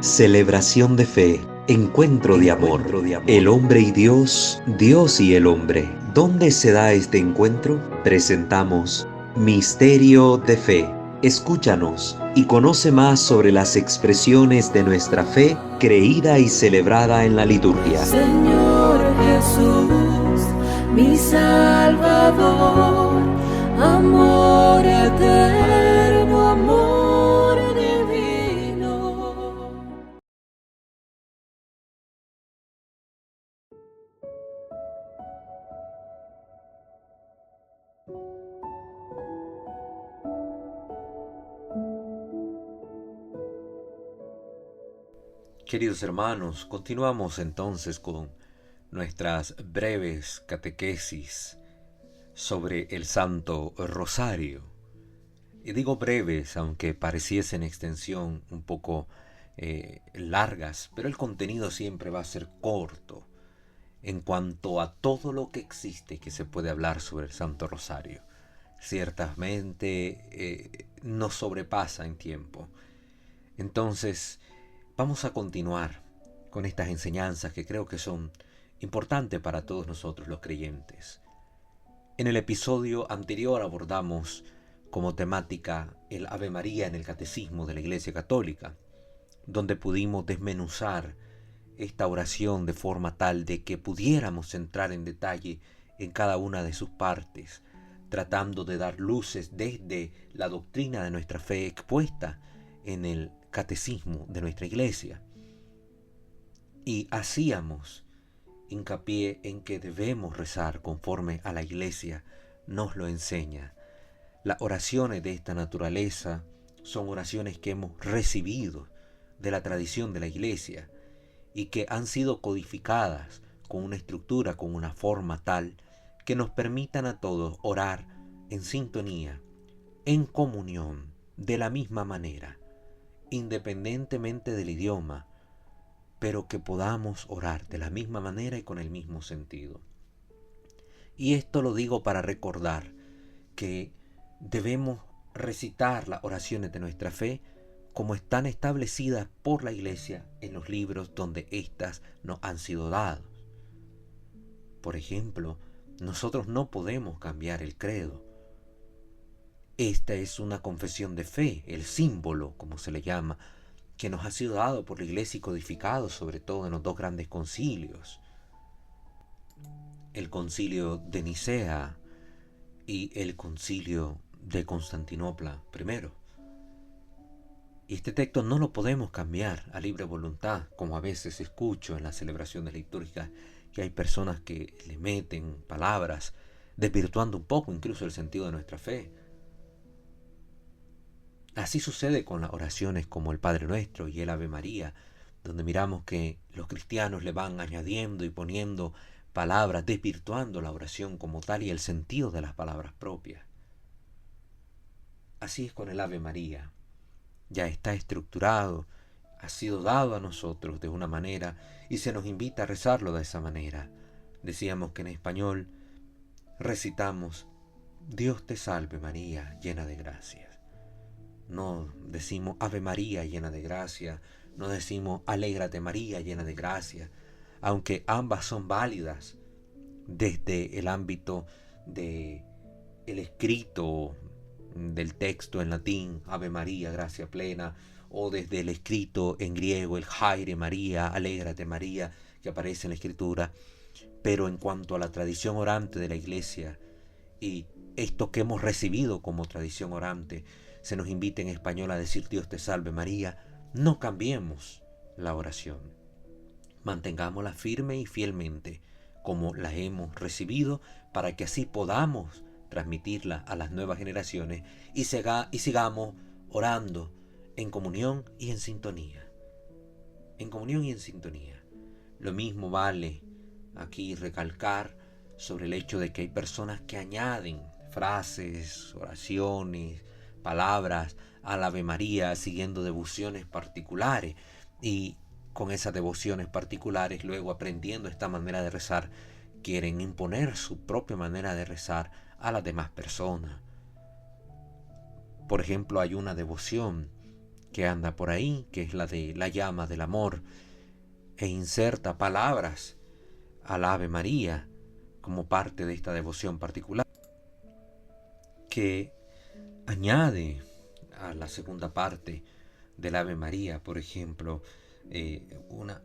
Celebración de fe, encuentro de amor, el hombre y Dios, Dios y el hombre. ¿Dónde se da este encuentro? Presentamos Misterio de Fe. Escúchanos y conoce más sobre las expresiones de nuestra fe creída y celebrada en la liturgia. Señor Jesús, mi Salvador, amor eterno, amor divino. Queridos hermanos, continuamos entonces con nuestras breves catequesis sobre el Santo Rosario. Y digo breves, aunque pareciesen en extensión un poco largas, pero el contenido siempre va a ser corto en cuanto a todo lo que existe que se puede hablar sobre el Santo Rosario. Ciertamente nos sobrepasa en tiempo. Entonces, vamos a continuar con estas enseñanzas que creo que son importantes para todos nosotros los creyentes. En el episodio anterior abordamos como temática el Ave María en el Catecismo de la Iglesia Católica, donde pudimos desmenuzar esta oración de forma tal de que pudiéramos entrar en detalle en cada una de sus partes, tratando de dar luces desde la doctrina de nuestra fe expuesta en el Catecismo de nuestra Iglesia. Y hacíamos hincapié en que debemos rezar conforme a la Iglesia nos lo enseña. Las oraciones de esta naturaleza son oraciones que hemos recibido de la tradición de la Iglesia y que han sido codificadas con una estructura, con una forma tal que nos permitan a todos orar en sintonía, en comunión, de la misma manera, independientemente del idioma, pero que podamos orar de la misma manera y con el mismo sentido. Y esto lo digo para recordar que debemos recitar las oraciones de nuestra fe como están establecidas por la Iglesia en los libros donde éstas nos han sido dadas. Por ejemplo, nosotros no podemos cambiar el credo. Esta es una confesión de fe, el símbolo, como se le llama, que nos ha sido dado por la Iglesia y codificado sobre todo en los dos grandes concilios. El concilio de Nicea y el concilio de Constantinopla primero. Y este texto no lo podemos cambiar a libre voluntad, como a veces escucho en las celebraciones litúrgicas, que hay personas que le meten palabras, desvirtuando un poco incluso el sentido de nuestra fe. Así sucede con las oraciones como el Padre Nuestro y el Ave María, donde miramos que los cristianos le van añadiendo y poniendo palabras, desvirtuando la oración como tal y el sentido de las palabras propias. Así es con el Ave María. Ya está estructurado, ha sido dado a nosotros de una manera y se nos invita a rezarlo de esa manera. Decíamos que en español recitamos Dios te salve María, llena de gracia. No decimos Ave María llena de gracia, no decimos Alégrate María llena de gracia, aunque ambas son válidas desde el ámbito de el escrito del texto en latín, Ave María, gracia plena, o desde el escrito en griego, el Jaire María, Alégrate María, que aparece en la escritura. Pero en cuanto a la tradición orante de la Iglesia y esto que hemos recibido como tradición orante, se nos invita en español a decir Dios te salve María, no cambiemos la oración. Mantengámosla firme y fielmente como la hemos recibido para que así podamos transmitirla a las nuevas generaciones y sigamos orando en comunión y en sintonía. En comunión y en sintonía. Lo mismo vale aquí recalcar sobre el hecho de que hay personas que añaden frases, oraciones, palabras al Ave María siguiendo devociones particulares y con esas devociones particulares luego aprendiendo esta manera de rezar quieren imponer su propia manera de rezar a las demás personas. Por ejemplo, hay una devoción que anda por ahí, que es la de la llama del amor, e inserta palabras al Ave María como parte de esta devoción particular, que añade a la segunda parte del Ave María, por ejemplo,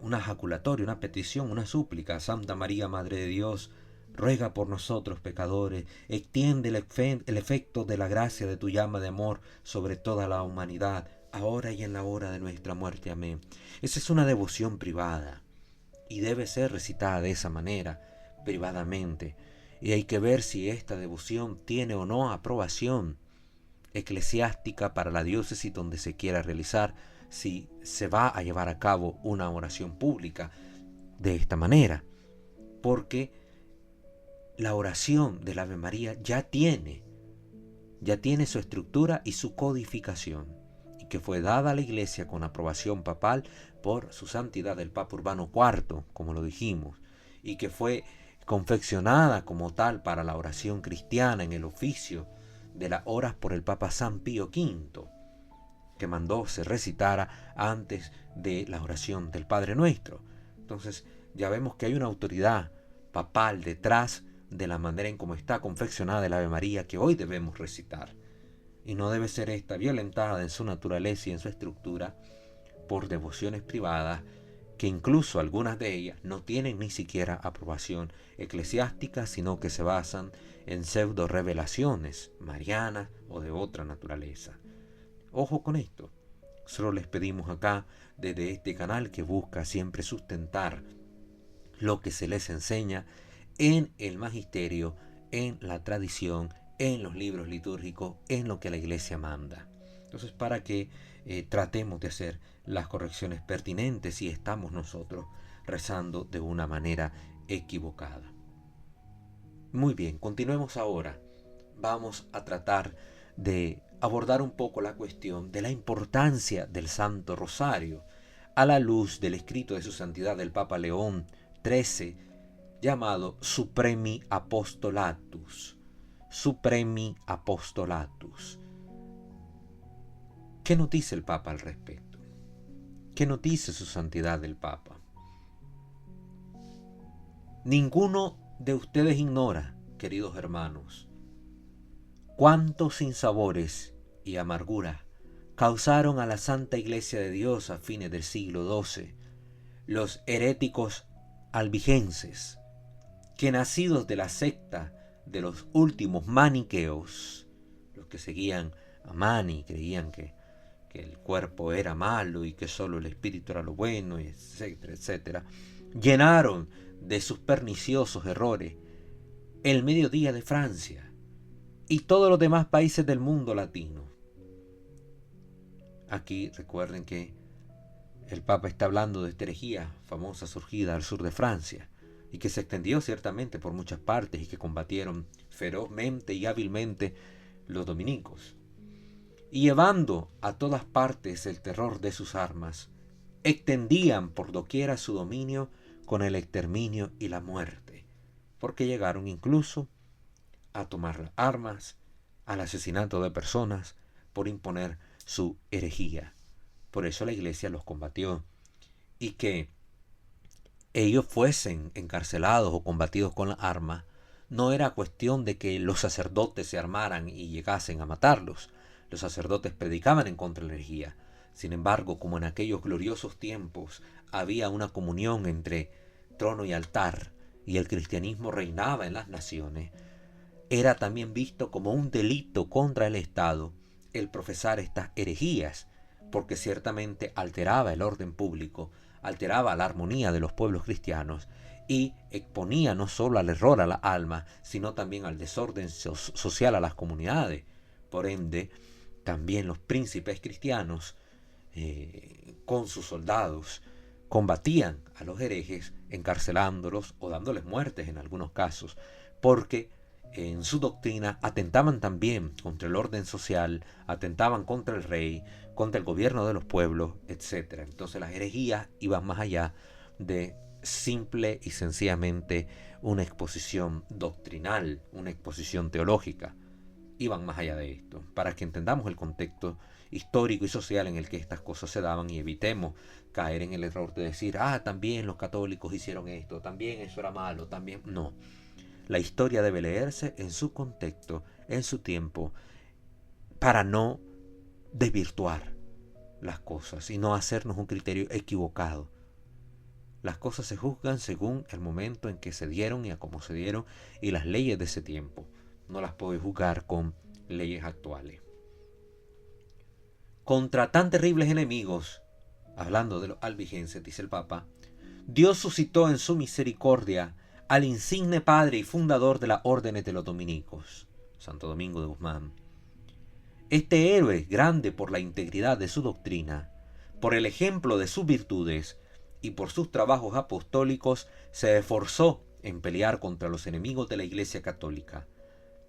una jaculatoria, una petición, una súplica. Santa María, Madre de Dios, ruega por nosotros pecadores, extiende el efecto de la gracia de tu llama de amor sobre toda la humanidad, ahora y en la hora de nuestra muerte. Amén. Esa es una devoción privada y debe ser recitada de esa manera, privadamente. Y hay que ver si esta devoción tiene o no aprobación eclesiástica para la diócesis donde se quiera realizar, si se va a llevar a cabo una oración pública de esta manera, porque la oración del Ave María ya tiene su estructura y su codificación, y que fue dada a la Iglesia con aprobación papal por su santidad el Papa Urbano IV, como lo dijimos, y que fue confeccionada como tal para la oración cristiana en el oficio de las horas por el Papa San Pío V, que mandó se recitara antes de la oración del Padre Nuestro. Entonces ya vemos que hay una autoridad papal detrás de la manera en cómo está confeccionada el Ave María que hoy debemos recitar, y no debe ser esta violentada en su naturaleza y en su estructura por devociones privadas, que incluso algunas de ellas no tienen ni siquiera aprobación eclesiástica, sino que se basan en pseudo revelaciones marianas o de otra naturaleza. Ojo con esto. Solo les pedimos acá, desde este canal que busca siempre sustentar lo que se les enseña en el magisterio, en la tradición, en los libros litúrgicos, en lo que la Iglesia manda. Entonces, para que tratemos de hacer las correcciones pertinentes si estamos nosotros rezando de una manera equivocada. Muy bien, continuemos ahora. Vamos a tratar de abordar un poco la cuestión de la importancia del Santo Rosario a la luz del escrito de su santidad el Papa León XIII, llamado Supremi Apostolatus. Supremi Apostolatus. ¿Qué nos dice el Papa al respecto? ¿Qué nos dice su santidad el Papa? Ninguno de ustedes ignora, queridos hermanos, cuántos sinsabores y amarguras causaron a la Santa Iglesia de Dios a fines del siglo XII los heréticos albigenses, que nacidos de la secta de los últimos maniqueos, los que seguían a Mani, creían que el cuerpo era malo y que solo el espíritu era lo bueno, etcétera, etcétera, llenaron de sus perniciosos errores el mediodía de Francia y todos los demás países del mundo latino. Aquí recuerden que el Papa está hablando de esta herejía famosa surgida al sur de Francia y que se extendió ciertamente por muchas partes y que combatieron ferozmente y hábilmente los dominicos. Y llevando a todas partes el terror de sus armas, extendían por doquiera su dominio con el exterminio y la muerte, porque llegaron incluso a tomar las armas, al asesinato de personas, por imponer su herejía. Por eso la Iglesia los combatió, y que ellos fuesen encarcelados o combatidos con las armas no era cuestión de que los sacerdotes se armaran y llegasen a matarlos. Los sacerdotes predicaban en contra de la herejía. Sin embargo, como en aquellos gloriosos tiempos había una comunión entre trono y altar, y el cristianismo reinaba en las naciones, era también visto como un delito contra el Estado el profesar estas herejías, porque ciertamente alteraba el orden público, alteraba la armonía de los pueblos cristianos y exponía no solo al error a la alma, sino también al desorden social a las comunidades. Por ende, también los príncipes cristianos, con sus soldados, combatían a los herejes, encarcelándolos o dándoles muertes en algunos casos, porque en su doctrina atentaban también contra el orden social, atentaban contra el rey, contra el gobierno de los pueblos, etc. Entonces las herejías iban más allá de simple y sencillamente una exposición doctrinal, una exposición teológica. Iban más allá de esto, para que entendamos el contexto histórico y social en el que estas cosas se daban, y evitemos caer en el error de decir, también los católicos hicieron esto, también eso era malo, también. No, la historia debe leerse en su contexto, en su tiempo, para no desvirtuar las cosas y no hacernos un criterio equivocado. Las cosas se juzgan según el momento en que se dieron y a cómo se dieron, y las leyes de ese tiempo no las puedes juzgar con leyes actuales. Contra tan terribles enemigos, hablando de los albigenses, dice el Papa, Dios suscitó en su misericordia al insigne padre y fundador de las órdenes de los dominicos, Santo Domingo de Guzmán. Este héroe, grande por la integridad de su doctrina, por el ejemplo de sus virtudes y por sus trabajos apostólicos, se esforzó en pelear contra los enemigos de la Iglesia Católica,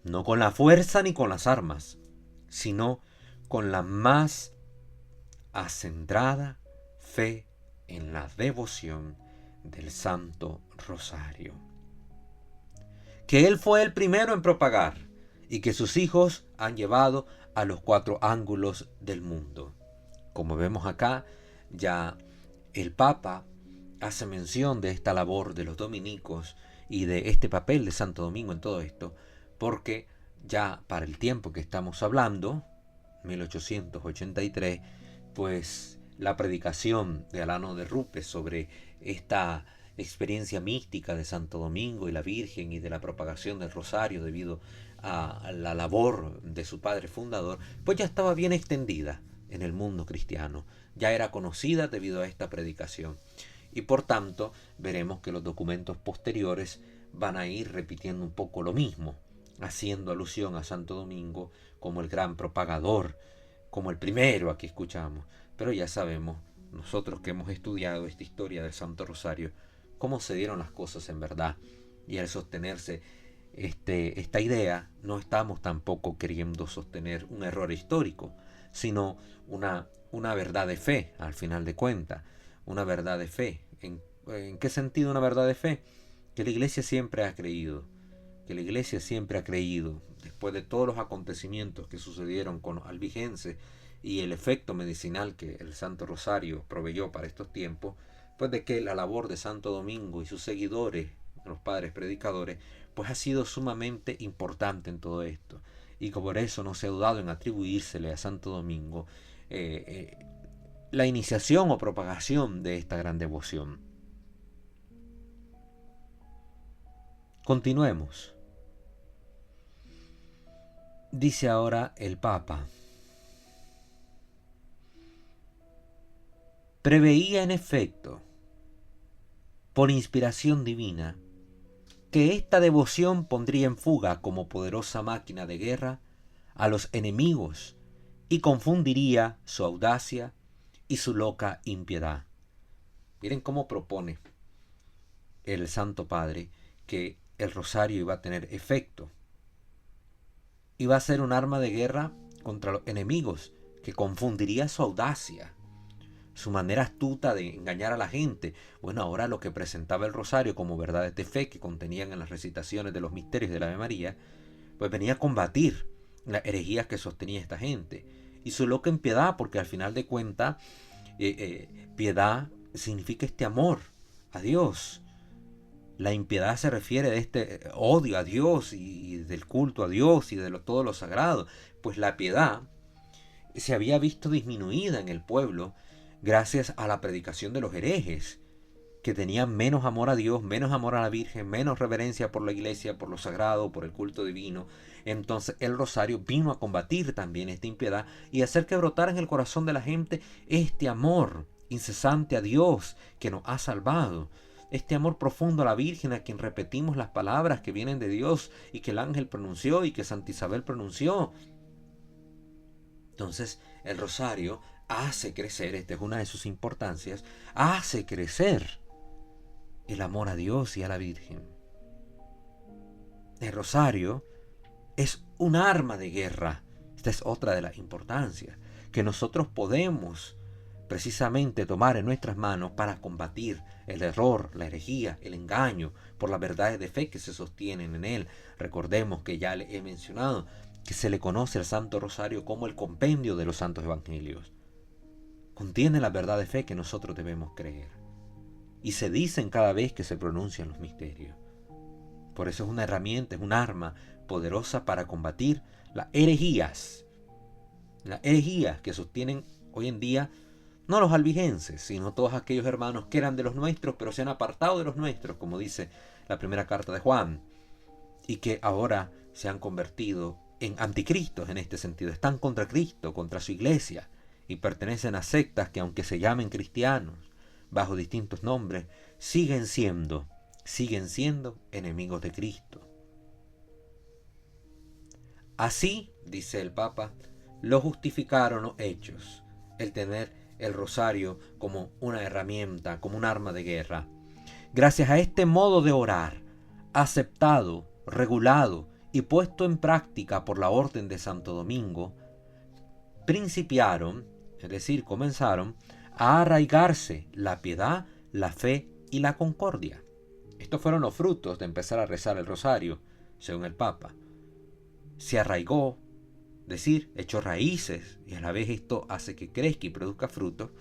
no con la fuerza ni con las armas, sino con la más acendrada fe en la devoción del Santo Rosario, que él fue el primero en propagar y que sus hijos han llevado a los 4 ángulos del mundo. Como vemos acá, ya el Papa hace mención de esta labor de los dominicos y de este papel de Santo Domingo en todo esto, porque ya para el tiempo que estamos hablando, 1883, pues la predicación de Alano de Rupes sobre esta experiencia mística de Santo Domingo y la Virgen y de la propagación del Rosario debido a la labor de su padre fundador, pues ya estaba bien extendida en el mundo cristiano, ya era conocida debido a esta predicación, y por tanto veremos que los documentos posteriores van a ir repitiendo un poco lo mismo, haciendo alusión a Santo Domingo como el gran propagador, como el primero a que escuchamos. Pero ya sabemos, nosotros que hemos estudiado esta historia del Santo Rosario, cómo se dieron las cosas en verdad, y al sostenerse esta idea, no estamos tampoco queriendo sostener un error histórico, sino una verdad de fe, al final de cuentas, una verdad de fe. ¿En qué sentido una verdad de fe? Que la Iglesia siempre ha creído, después de todos los acontecimientos que sucedieron con los albigenses y el efecto medicinal que el Santo Rosario proveyó para estos tiempos, pues de que la labor de Santo Domingo y sus seguidores, los padres predicadores, pues ha sido sumamente importante en todo esto, y que por eso no se ha dudado en atribuírsele a Santo Domingo la iniciación o propagación de esta gran devoción. Continuemos. Dice ahora el Papa: preveía en efecto, por inspiración divina, que esta devoción pondría en fuga como poderosa máquina de guerra a los enemigos y confundiría su audacia y su loca impiedad. Miren cómo propone el Santo Padre que el rosario iba a tener efecto. Iba a ser un arma de guerra contra los enemigos que confundiría su audacia, su manera astuta de engañar a la gente. Bueno, ahora lo que presentaba el rosario como verdades de fe que contenían en las recitaciones de los misterios de la Ave María, pues venía a combatir las herejías que sostenía esta gente. Y su loca impiedad, porque al final de cuentas, piedad significa este amor a Dios. La impiedad se refiere de este odio a Dios y del culto a Dios y de todo lo sagrado. Pues la piedad se había visto disminuida en el pueblo gracias a la predicación de los herejes, que tenían menos amor a Dios, menos amor a la Virgen, menos reverencia por la Iglesia, por lo sagrado, por el culto divino. Entonces el rosario vino a combatir también esta impiedad y hacer que brotara en el corazón de la gente este amor incesante a Dios que nos ha salvado, este amor profundo a la Virgen, a quien repetimos las palabras que vienen de Dios y que el ángel pronunció y que Santa Isabel pronunció. Entonces el rosario hace crecer, esta es una de sus importancias, hace crecer el amor a Dios y a la Virgen. El rosario es un arma de guerra. Esta es otra de las importancias que nosotros podemos precisamente tomar en nuestras manos para combatir el error, la herejía, el engaño por las verdades de fe que se sostienen en él. Recordemos que ya le he mencionado que se le conoce al Santo Rosario como el compendio de los santos evangelios. Contiene la verdad de fe que nosotros debemos creer, y se dicen cada vez que se pronuncian los misterios. Por eso es una herramienta, es un arma poderosa para combatir las herejías que sostienen hoy en día no los albigenses, sino todos aquellos hermanos que eran de los nuestros, pero se han apartado de los nuestros, como dice la primera carta de Juan, y que ahora se han convertido en anticristos en este sentido. Están contra Cristo, contra su iglesia, y pertenecen a sectas que, aunque se llamen cristianos bajo distintos nombres, siguen siendo enemigos de Cristo. Así, dice el Papa, lo justificaron los hechos, el tener el rosario como una herramienta, como un arma de guerra. Gracias a este modo de orar, aceptado, regulado y puesto en práctica por la Orden de Santo Domingo, principiaron, es decir, comenzaron a arraigarse la piedad, la fe y la concordia. Estos fueron los frutos de empezar a rezar el rosario, según el Papa. Se arraigó, es decir, echó raíces, y a la vez esto hace que crezca y produzca frutos,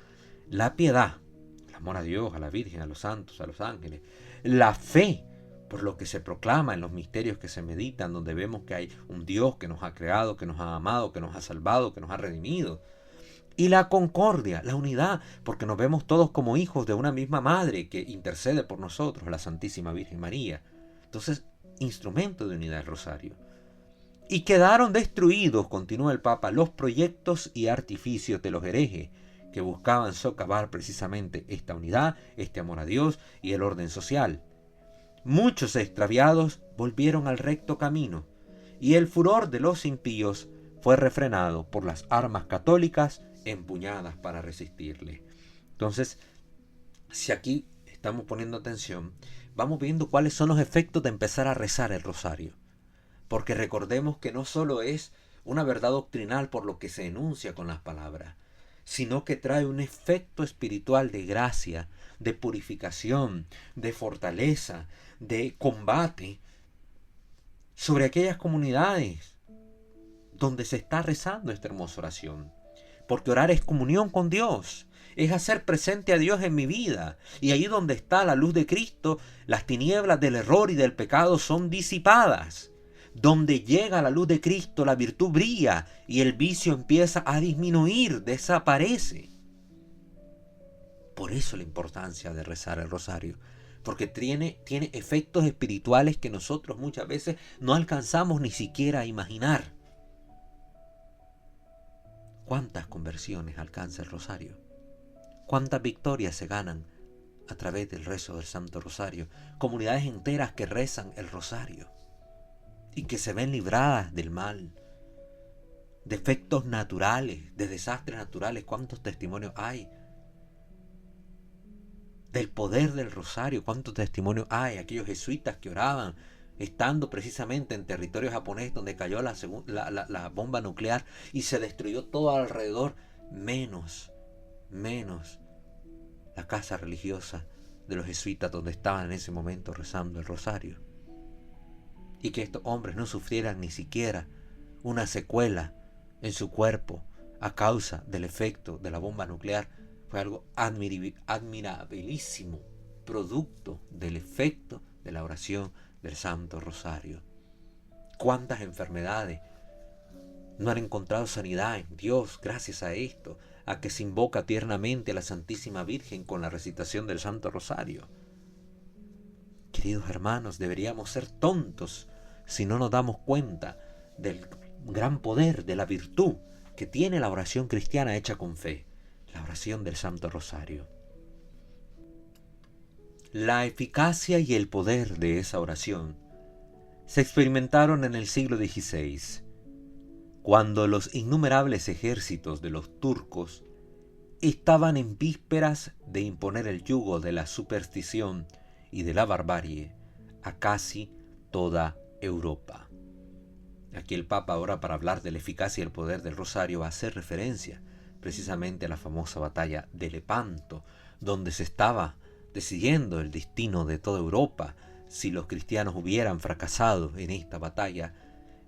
la piedad, el amor a Dios, a la Virgen, a los santos, a los ángeles, la fe, por lo que se proclama en los misterios que se meditan, donde vemos que hay un Dios que nos ha creado, que nos ha amado, que nos ha salvado, que nos ha redimido. Y la concordia, la unidad, porque nos vemos todos como hijos de una misma madre que intercede por nosotros, la Santísima Virgen María. Entonces, instrumento de unidad el rosario. Y quedaron destruidos, continúa el Papa, los proyectos y artificios de los herejes que buscaban socavar precisamente esta unidad, este amor a Dios y el orden social. Muchos extraviados volvieron al recto camino, y el furor de los impíos fue refrenado por las armas católicas empuñadas para resistirle. Entonces, si aquí estamos poniendo atención, vamos viendo cuáles son los efectos de empezar a rezar el rosario. Porque recordemos que no solo es una verdad doctrinal por lo que se enuncia con las palabras, sino que trae un efecto espiritual de gracia, de purificación, de fortaleza, de combate sobre aquellas comunidades donde se está rezando esta hermosa oración. Porque orar es comunión con Dios, es hacer presente a Dios en mi vida, y ahí donde está la luz de Cristo, las tinieblas del error y del pecado son disipadas. Donde llega la luz de Cristo, la virtud brilla y el vicio empieza a disminuir, desaparece. Por eso la importancia de rezar el rosario, porque tiene efectos espirituales que nosotros muchas veces no alcanzamos ni siquiera a imaginar. ¿Cuántas conversiones alcanza el rosario? ¿Cuántas victorias se ganan a través del rezo del Santo Rosario? Comunidades enteras que rezan el rosario y que se ven libradas del mal, de efectos naturales, de desastres naturales. ¿Cuántos testimonios hay? Del poder del rosario, ¿cuántos testimonios hay? Aquellos jesuitas que oraban estando precisamente en territorio japonés donde cayó la bomba nuclear y se destruyó todo alrededor, menos la casa religiosa de los jesuitas donde estaban en ese momento rezando el rosario. Y que estos hombres no sufrieran ni siquiera una secuela en su cuerpo a causa del efecto de la bomba nuclear, fue algo admirabilísimo, producto del efecto de la oración del Santo Rosario. ¿Cuántas enfermedades no han encontrado sanidad en Dios gracias a esto, a que se invoca tiernamente a la Santísima Virgen con la recitación del Santo Rosario? Queridos hermanos, deberíamos ser tontos si no nos damos cuenta del gran poder, de la virtud que tiene la oración cristiana hecha con fe, la oración del Santo Rosario. La eficacia y el poder de esa oración se experimentaron en el siglo XVI, cuando los innumerables ejércitos de los turcos estaban en vísperas de imponer el yugo de la superstición y de la barbarie a casi toda Europa. Aquí el Papa ahora, para hablar de la eficacia y el poder del rosario, va a hacer referencia precisamente a la famosa batalla de Lepanto, donde se estaba decidiendo el destino de toda Europa. Si los cristianos hubieran fracasado en esta batalla,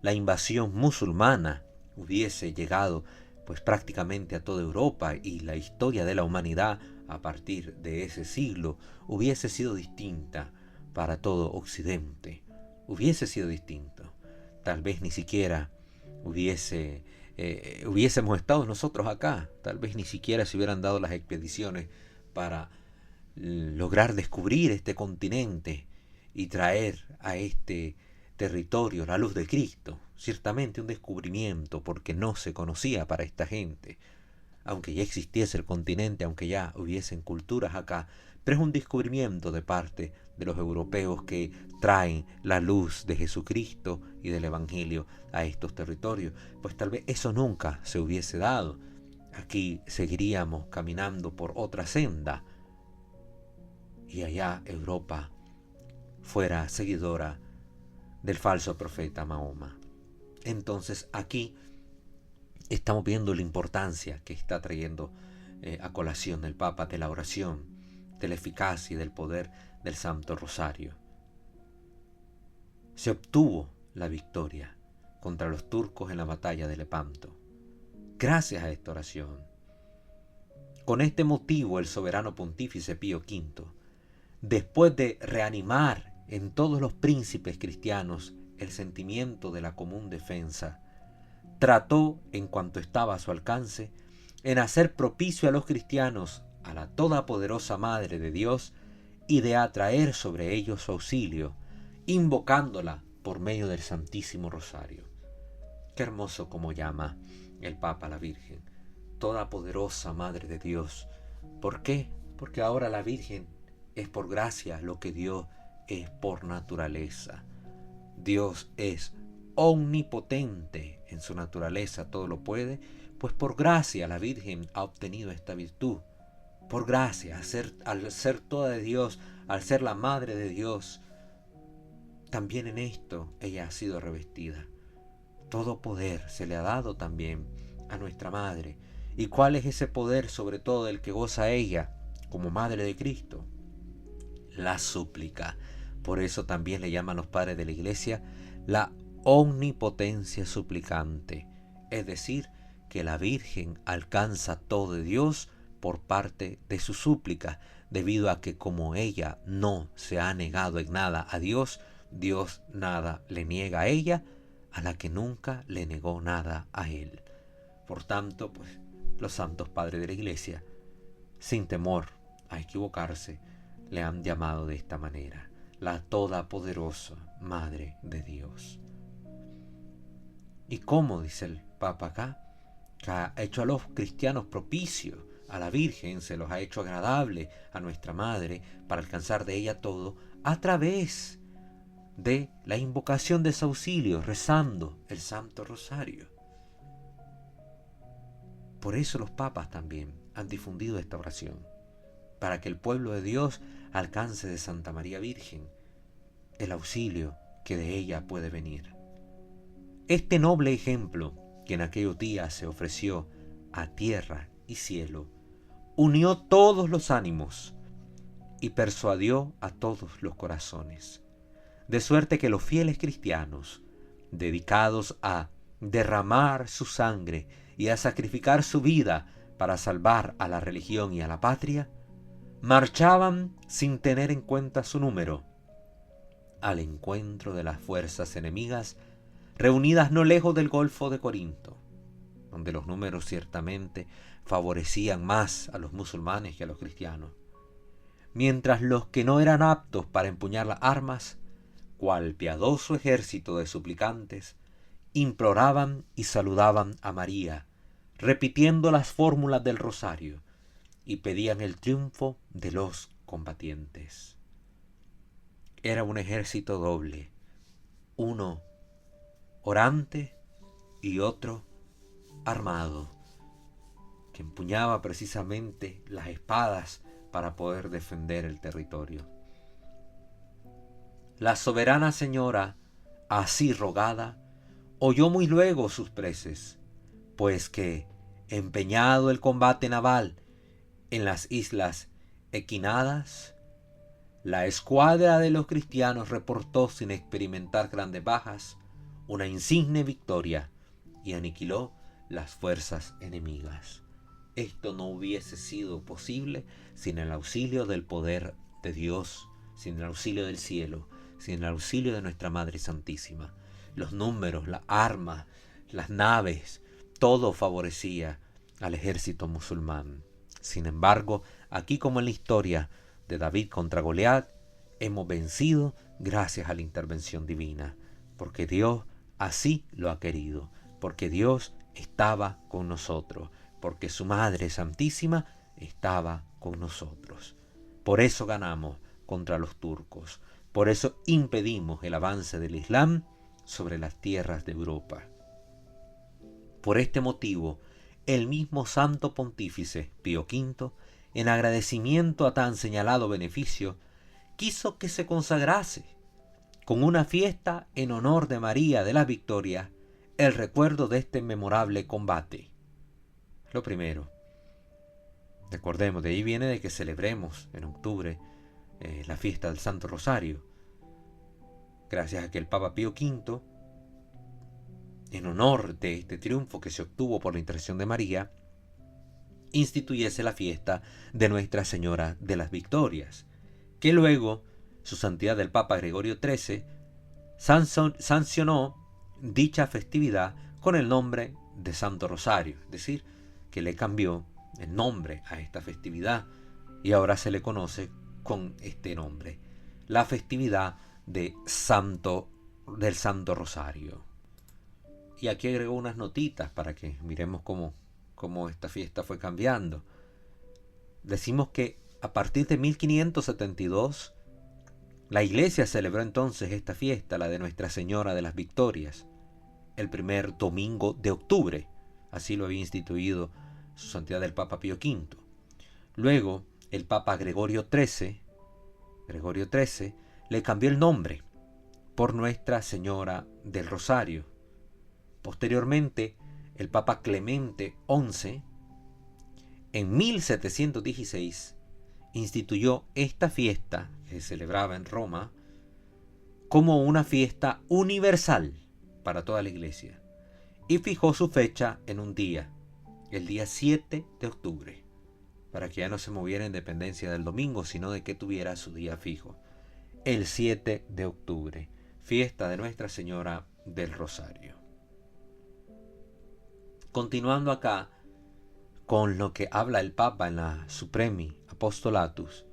la invasión musulmana hubiese llegado pues prácticamente a toda Europa y la historia de la humanidad a partir de ese siglo hubiese sido distinta para todo Occidente. Hubiese sido distinto. Tal vez ni siquiera hubiésemos estado nosotros acá. Tal vez ni siquiera se hubieran dado las expediciones para lograr descubrir este continente y traer a este territorio la luz de Cristo. Ciertamente un descubrimiento porque no se conocía para esta gente, aunque ya existiese el continente, aunque ya hubiesen culturas acá, pero es un descubrimiento de parte de los europeos que traen la luz de Jesucristo y del Evangelio a estos territorios. Pues tal vez eso nunca se hubiese dado. Aquí seguiríamos caminando por otra senda y allá Europa fuera seguidora del falso profeta Mahoma. Entonces aquí estamos viendo la importancia que está trayendo a colación el Papa de la oración, de la eficacia y del poder del Santo Rosario. Se obtuvo la victoria contra los turcos en la batalla de Lepanto, gracias a esta oración. Con este motivo el soberano pontífice Pío V, después de reanimar en todos los príncipes cristianos el sentimiento de la común defensa, trató, en cuanto estaba a su alcance, en hacer propicio a los cristianos a la todopoderosa Madre de Dios y de atraer sobre ellos su auxilio, invocándola por medio del Santísimo Rosario. Qué hermoso como llama el Papa a la Virgen, todopoderosa Madre de Dios. ¿Por qué? Porque ahora la Virgen es por gracia lo que Dios es por naturaleza. Dios es omnipotente en su naturaleza, todo lo puede, pues por gracia la Virgen ha obtenido esta virtud. Por gracia, al ser toda de Dios, al ser la Madre de Dios, también en esto ella ha sido revestida. Todo poder se le ha dado también a nuestra Madre. ¿Y cuál es ese poder sobre todo del que goza ella como Madre de Cristo? La súplica. Por eso también le llaman los padres de la Iglesia la omnipotencia suplicante. Es decir, que la Virgen alcanza todo de Dios por parte de su súplica, debido a que como ella no se ha negado en nada a Dios, Dios nada le niega a ella, a la que nunca le negó nada a él. Por tanto, pues, los santos padres de la Iglesia, sin temor a equivocarse, le han llamado de esta manera, la todopoderosa Madre de Dios. ¿Y cómo, dice el Papa acá? Que ha hecho a los cristianos propicios a la Virgen, se los ha hecho agradable a nuestra Madre para alcanzar de ella todo a través de la invocación de su auxilio, rezando el Santo Rosario. Por eso los papas también han difundido esta oración, para que el pueblo de Dios alcance de Santa María Virgen el auxilio que de ella puede venir. Este noble ejemplo que en aquellos días se ofreció a tierra y cielo, unió todos los ánimos y persuadió a todos los corazones, de suerte que los fieles cristianos, dedicados a derramar su sangre y a sacrificar su vida para salvar a la religión y a la patria, marchaban sin tener en cuenta su número al encuentro de las fuerzas enemigas reunidas no lejos del Golfo de Corinto, donde los números ciertamente favorecían más a los musulmanes que a los cristianos, mientras los que no eran aptos para empuñar las armas, cual piadoso ejército de suplicantes, imploraban y saludaban a María, repitiendo las fórmulas del rosario, y pedían el triunfo de los combatientes. Era un ejército doble, uno orante y otro armado, que empuñaba precisamente las espadas para poder defender el territorio. La soberana señora, así rogada, oyó muy luego sus preces, pues que, empeñado el combate naval en las islas Equinadas, la escuadra de los cristianos reportó sin experimentar grandes bajas una insigne victoria y aniquiló las fuerzas enemigas. Esto no hubiese sido posible sin el auxilio del poder de Dios, sin el auxilio del cielo, sin el auxilio de nuestra Madre Santísima. Los números, las armas, las naves, todo favorecía al ejército musulmán. Sin embargo, aquí como en la historia de David contra Goliat, hemos vencido gracias a la intervención divina, porque Dios así lo ha querido, porque Dios estaba con nosotros, porque su Madre Santísima estaba con nosotros. Por eso ganamos contra los turcos, por eso impedimos el avance del Islam sobre las tierras de Europa. Por este motivo, el mismo Santo Pontífice Pío V, en agradecimiento a tan señalado beneficio, quiso que se consagrase con una fiesta en honor de María de las Victorias el recuerdo de este memorable combate. Lo primero, recordemos, de ahí viene de que celebremos en octubre la fiesta del Santo Rosario, gracias a que el Papa Pío V, en honor de este triunfo que se obtuvo por la intercesión de María, instituyese la fiesta de Nuestra Señora de las Victorias, que luego su santidad el Papa Gregorio XIII sancionó dicha festividad con el nombre de Santo Rosario, es decir, que le cambió el nombre a esta festividad y ahora se le conoce con este nombre, la festividad del Santo Rosario. Y aquí agregó unas notitas para que miremos cómo esta fiesta fue cambiando. Decimos que a partir de 1572 la Iglesia celebró entonces esta fiesta, la de Nuestra Señora de las Victorias, el primer domingo de octubre. Así lo había instituido su santidad el Papa Pío V. Luego, el Papa Gregorio XIII le cambió el nombre por Nuestra Señora del Rosario. Posteriormente, el Papa Clemente XI, en 1716, instituyó esta fiesta, que se celebraba en Roma, como una fiesta universal para toda la Iglesia, y fijó su fecha en un día, el día 7 de octubre, para que ya no se moviera en dependencia del domingo, sino de que tuviera su día fijo. El 7 de octubre, fiesta de Nuestra Señora del Rosario. Continuando acá con lo que habla el Papa en la Supremi Apostolatus,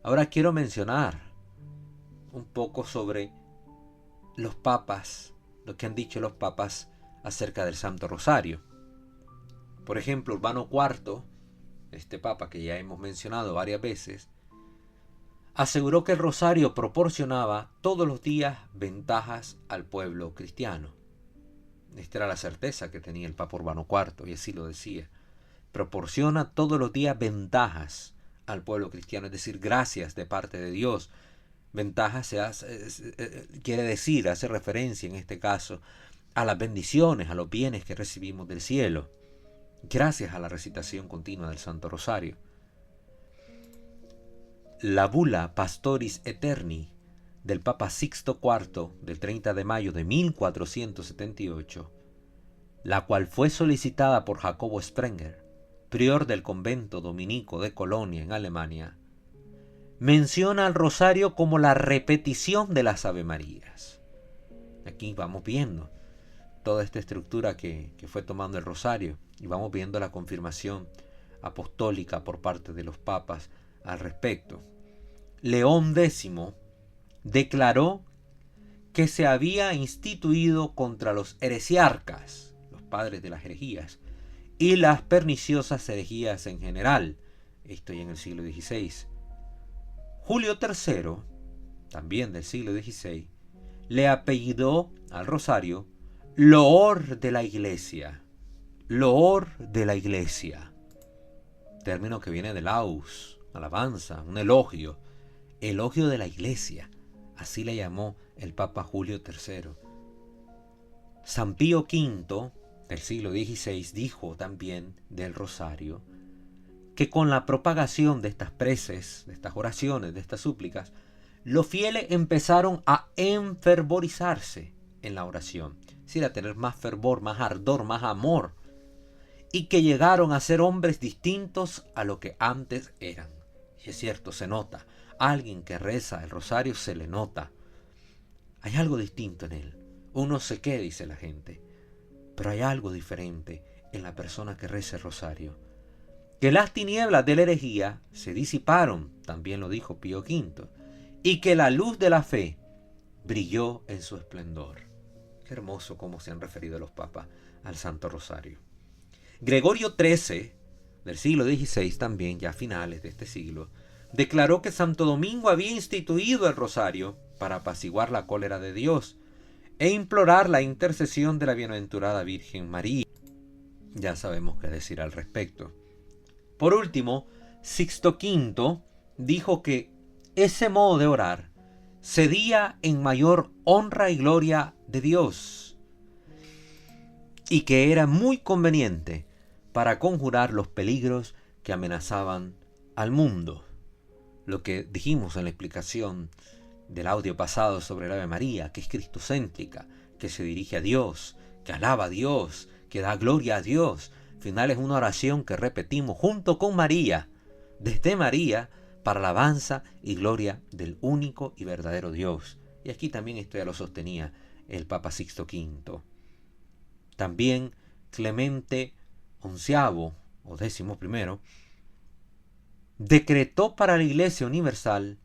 ahora quiero mencionar un poco sobre los papas, lo que han dicho los papas acerca del Santo Rosario. Por ejemplo, Urbano IV, este papa que ya hemos mencionado varias veces, aseguró que el rosario proporcionaba todos los días ventajas al pueblo cristiano. Esta era la certeza que tenía el Papa Urbano IV, y así lo decía. Proporciona todos los días ventajas al pueblo cristiano, es decir, gracias de parte de Dios. Ventajas quiere decir, hace referencia en este caso a las bendiciones, a los bienes que recibimos del cielo, gracias a la recitación continua del Santo Rosario. La bula Pastoris Eterni del Papa Sixto IV del 30 de mayo de 1478, la cual fue solicitada por Jacobo Sprenger, prior del convento dominico de Colonia en Alemania, menciona al rosario como la repetición de las Ave Marías. Aquí vamos viendo toda esta estructura que fue tomando el rosario y vamos viendo la confirmación apostólica por parte de los papas al respecto. León X declaró que se había instituido contra los heresiarcas, los padres de las herejías, y las perniciosas herejías en general, esto ya en el siglo XVI. Julio III, también del siglo XVI, le apellidó al rosario loor de la Iglesia, loor de la Iglesia, término que viene de laus, alabanza, un elogio de la Iglesia, así le llamó el Papa Julio III. San Pío V del siglo XVI dijo también del rosario que con la propagación de estas preces, de estas oraciones, de estas súplicas, los fieles empezaron a enfervorizarse en la oración. Es decir, a tener más fervor, más ardor, más amor. Y que llegaron a ser hombres distintos a lo que antes eran. Y es cierto, se nota. Alguien que reza el rosario se le nota. Hay algo distinto en él. Uno sé qué, dice la gente. Pero hay algo diferente en la persona que reza el rosario. Que las tinieblas de la herejía se disiparon, también lo dijo Pío V, y que la luz de la fe brilló en su esplendor. Qué hermoso cómo se han referido los papas al Santo Rosario. Gregorio XIII, del siglo XVI también, ya a finales de este siglo, declaró que Santo Domingo había instituido el rosario para apaciguar la cólera de Dios e implorar la intercesión de la bienaventurada Virgen María. Ya sabemos qué decir al respecto. Por último, Sixto V dijo que ese modo de orar cedía en mayor honra y gloria de Dios y que era muy conveniente para conjurar los peligros que amenazaban al mundo. Lo que dijimos en la explicación del audio pasado sobre el Ave María, que es cristocéntrica, que se dirige a Dios, que alaba a Dios, que da gloria a Dios. Al final es una oración que repetimos junto con María, desde María, para alabanza y gloria del único y verdadero Dios. Y aquí también esto ya lo sostenía el Papa Sixto V. También Clemente XI, o XI, decretó para la Iglesia Universal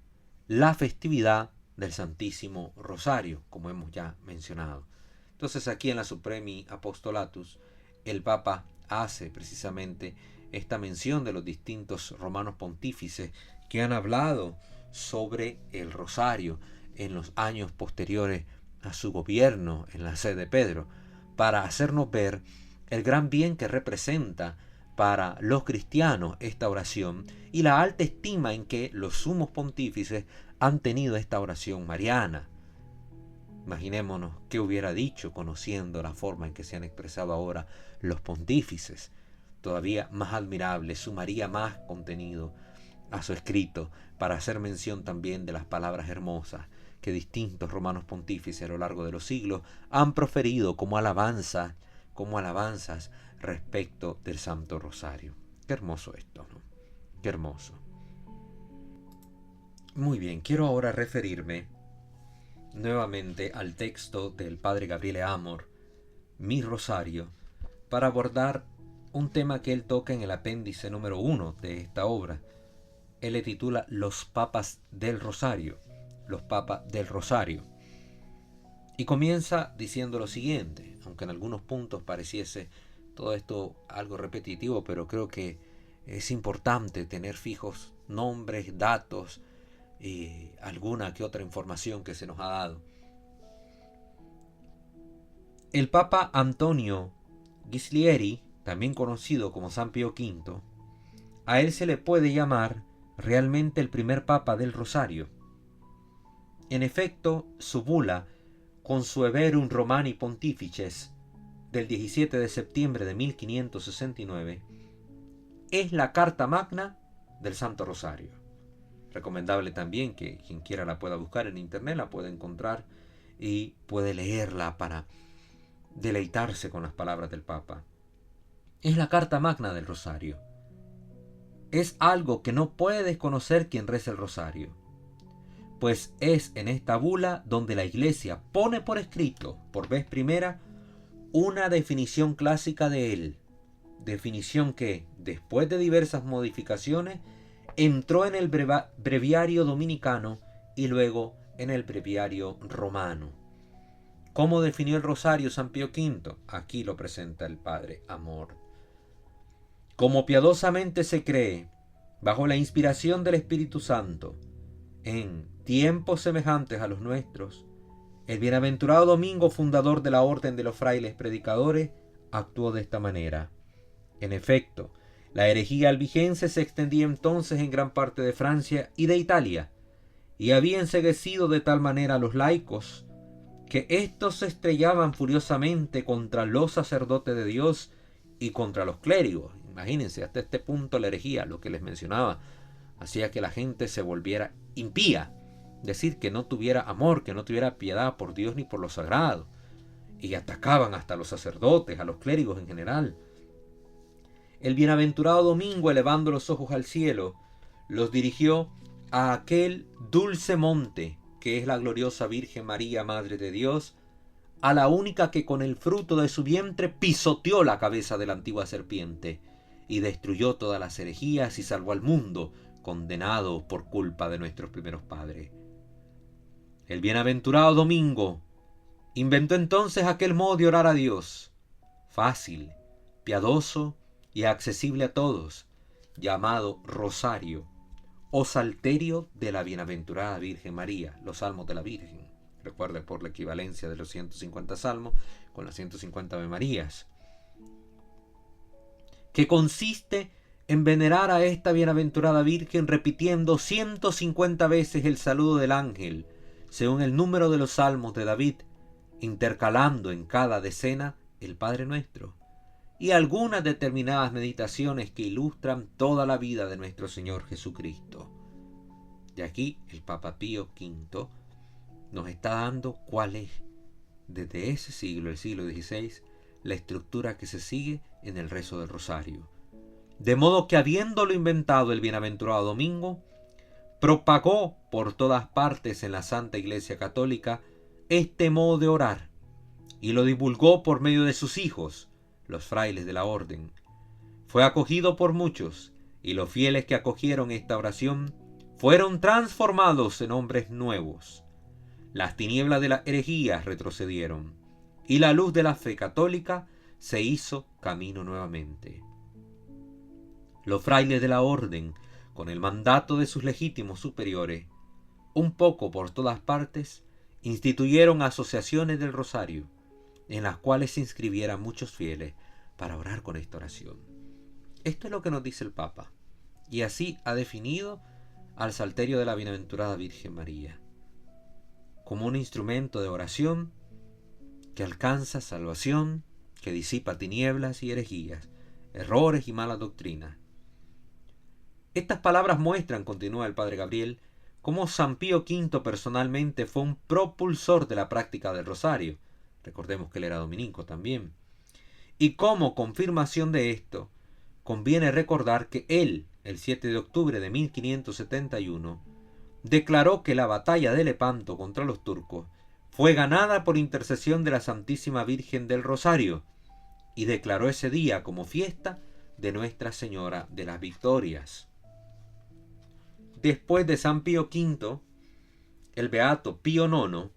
la festividad del Santísimo Rosario, como hemos ya mencionado. Entonces aquí en la Supremi Apostolatus, el Papa hace precisamente esta mención de los distintos romanos pontífices que han hablado sobre el rosario en los años posteriores a su gobierno en la sede de Pedro, para hacernos ver el gran bien que representa para los cristianos esta oración y la alta estima en que los sumos pontífices han tenido esta oración mariana. Imaginémonos qué hubiera dicho conociendo la forma en que se han expresado ahora los pontífices. Todavía más admirable, sumaría más contenido a su escrito para hacer mención también de las palabras hermosas que distintos romanos pontífices a lo largo de los siglos han proferido como alabanzas respecto del Santo Rosario. Qué hermoso esto, ¿no? Qué hermoso. Muy bien, quiero ahora referirme nuevamente al texto del padre Gabriele Amor, Mi Rosario, para abordar un tema que él toca en el apéndice número 1 de esta obra. Él le titula Los Papas del Rosario, los Papas del Rosario. Y comienza diciendo lo siguiente, aunque en algunos puntos pareciese todo esto algo repetitivo, pero creo que es importante tener fijos nombres, datos y alguna que otra información que se nos ha dado. El Papa Antonio Ghislieri, también conocido como San Pío V, a él se le puede llamar realmente el primer Papa del Rosario. En efecto, su bula Consueverum Romani Pontifices del 17 de septiembre de 1569 es la carta magna del Santo Rosario. Recomendable también que quien quiera la pueda buscar en internet, la puede encontrar y puede leerla para deleitarse con las palabras del Papa. Es la carta magna del Rosario. Es algo que no puede desconocer quien reza el Rosario, pues es en esta bula donde la Iglesia pone por escrito, por vez primera, una definición clásica de él, definición que, después de diversas modificaciones, entró en el breviario dominicano y luego en el breviario romano. ¿Cómo definió el Rosario San Pío V? Aquí lo presenta el Padre Amor. Como piadosamente se cree, bajo la inspiración del Espíritu Santo, en tiempos semejantes a los nuestros, el bienaventurado Domingo, fundador de la Orden de los Frailes Predicadores, actuó de esta manera. En efecto, la herejía albigense se extendía entonces en gran parte de Francia y de Italia, y había enceguecido de tal manera a los laicos, que éstos se estrellaban furiosamente contra los sacerdotes de Dios y contra los clérigos. Imagínense, hasta este punto la herejía, lo que les mencionaba, hacía que la gente se volviera impía, decir, que no tuviera amor, que no tuviera piedad por Dios ni por lo sagrado. y atacaban hasta a los sacerdotes, a los clérigos en general. El bienaventurado Domingo, elevando los ojos al cielo, los dirigió a aquel dulce monte que es la gloriosa Virgen María, Madre de Dios, a la única que con el fruto de su vientre pisoteó la cabeza de la antigua serpiente y destruyó todas las herejías y salvó al mundo condenado por culpa de nuestros primeros padres. El bienaventurado Domingo inventó entonces aquel modo de orar a Dios, fácil, piadoso y accesible a todos, llamado rosario o salterio de la bienaventurada Virgen María, los salmos de la Virgen. Recuerde, por la equivalencia de los 150 salmos con las 150 Ave Marías, que consiste en venerar a esta bienaventurada Virgen repitiendo 150 veces el saludo del ángel, según el número de los salmos de David, intercalando en cada decena el Padre Nuestro y algunas determinadas meditaciones que ilustran toda la vida de nuestro Señor Jesucristo. Y aquí el Papa Pío V nos está dando cuál es, desde ese siglo, el siglo XVI, la estructura que se sigue en el rezo del rosario. De modo que, habiéndolo inventado el bienaventurado Domingo, propagó por todas partes en la Santa Iglesia Católica este modo de orar y lo divulgó por medio de sus hijos, los frailes de la orden. Fue acogido por muchos, y los fieles que acogieron esta oración fueron transformados en hombres nuevos. Las tinieblas de las herejías retrocedieron, y la luz de la fe católica se hizo camino nuevamente. Los frailes de la orden, con el mandato de sus legítimos superiores, un poco por todas partes, instituyeron asociaciones del rosario, en las cuales se inscribieran muchos fieles para orar con esta oración. Esto es lo que nos dice el Papa, y así ha definido al salterio de la bienaventurada Virgen María, como un instrumento de oración que alcanza salvación, que disipa tinieblas y herejías, errores y malas doctrinas. Estas palabras muestran, continúa el Padre Gabriel, cómo San Pío V personalmente fue un propulsor de la práctica del rosario. Recordemos que él era dominico también. Y como confirmación de esto, conviene recordar que él, el 7 de octubre de 1571, declaró que la batalla de Lepanto contra los turcos fue ganada por intercesión de la Santísima Virgen del Rosario, y declaró ese día como fiesta de Nuestra Señora de las Victorias. Después de San Pío V, el beato Pío IX,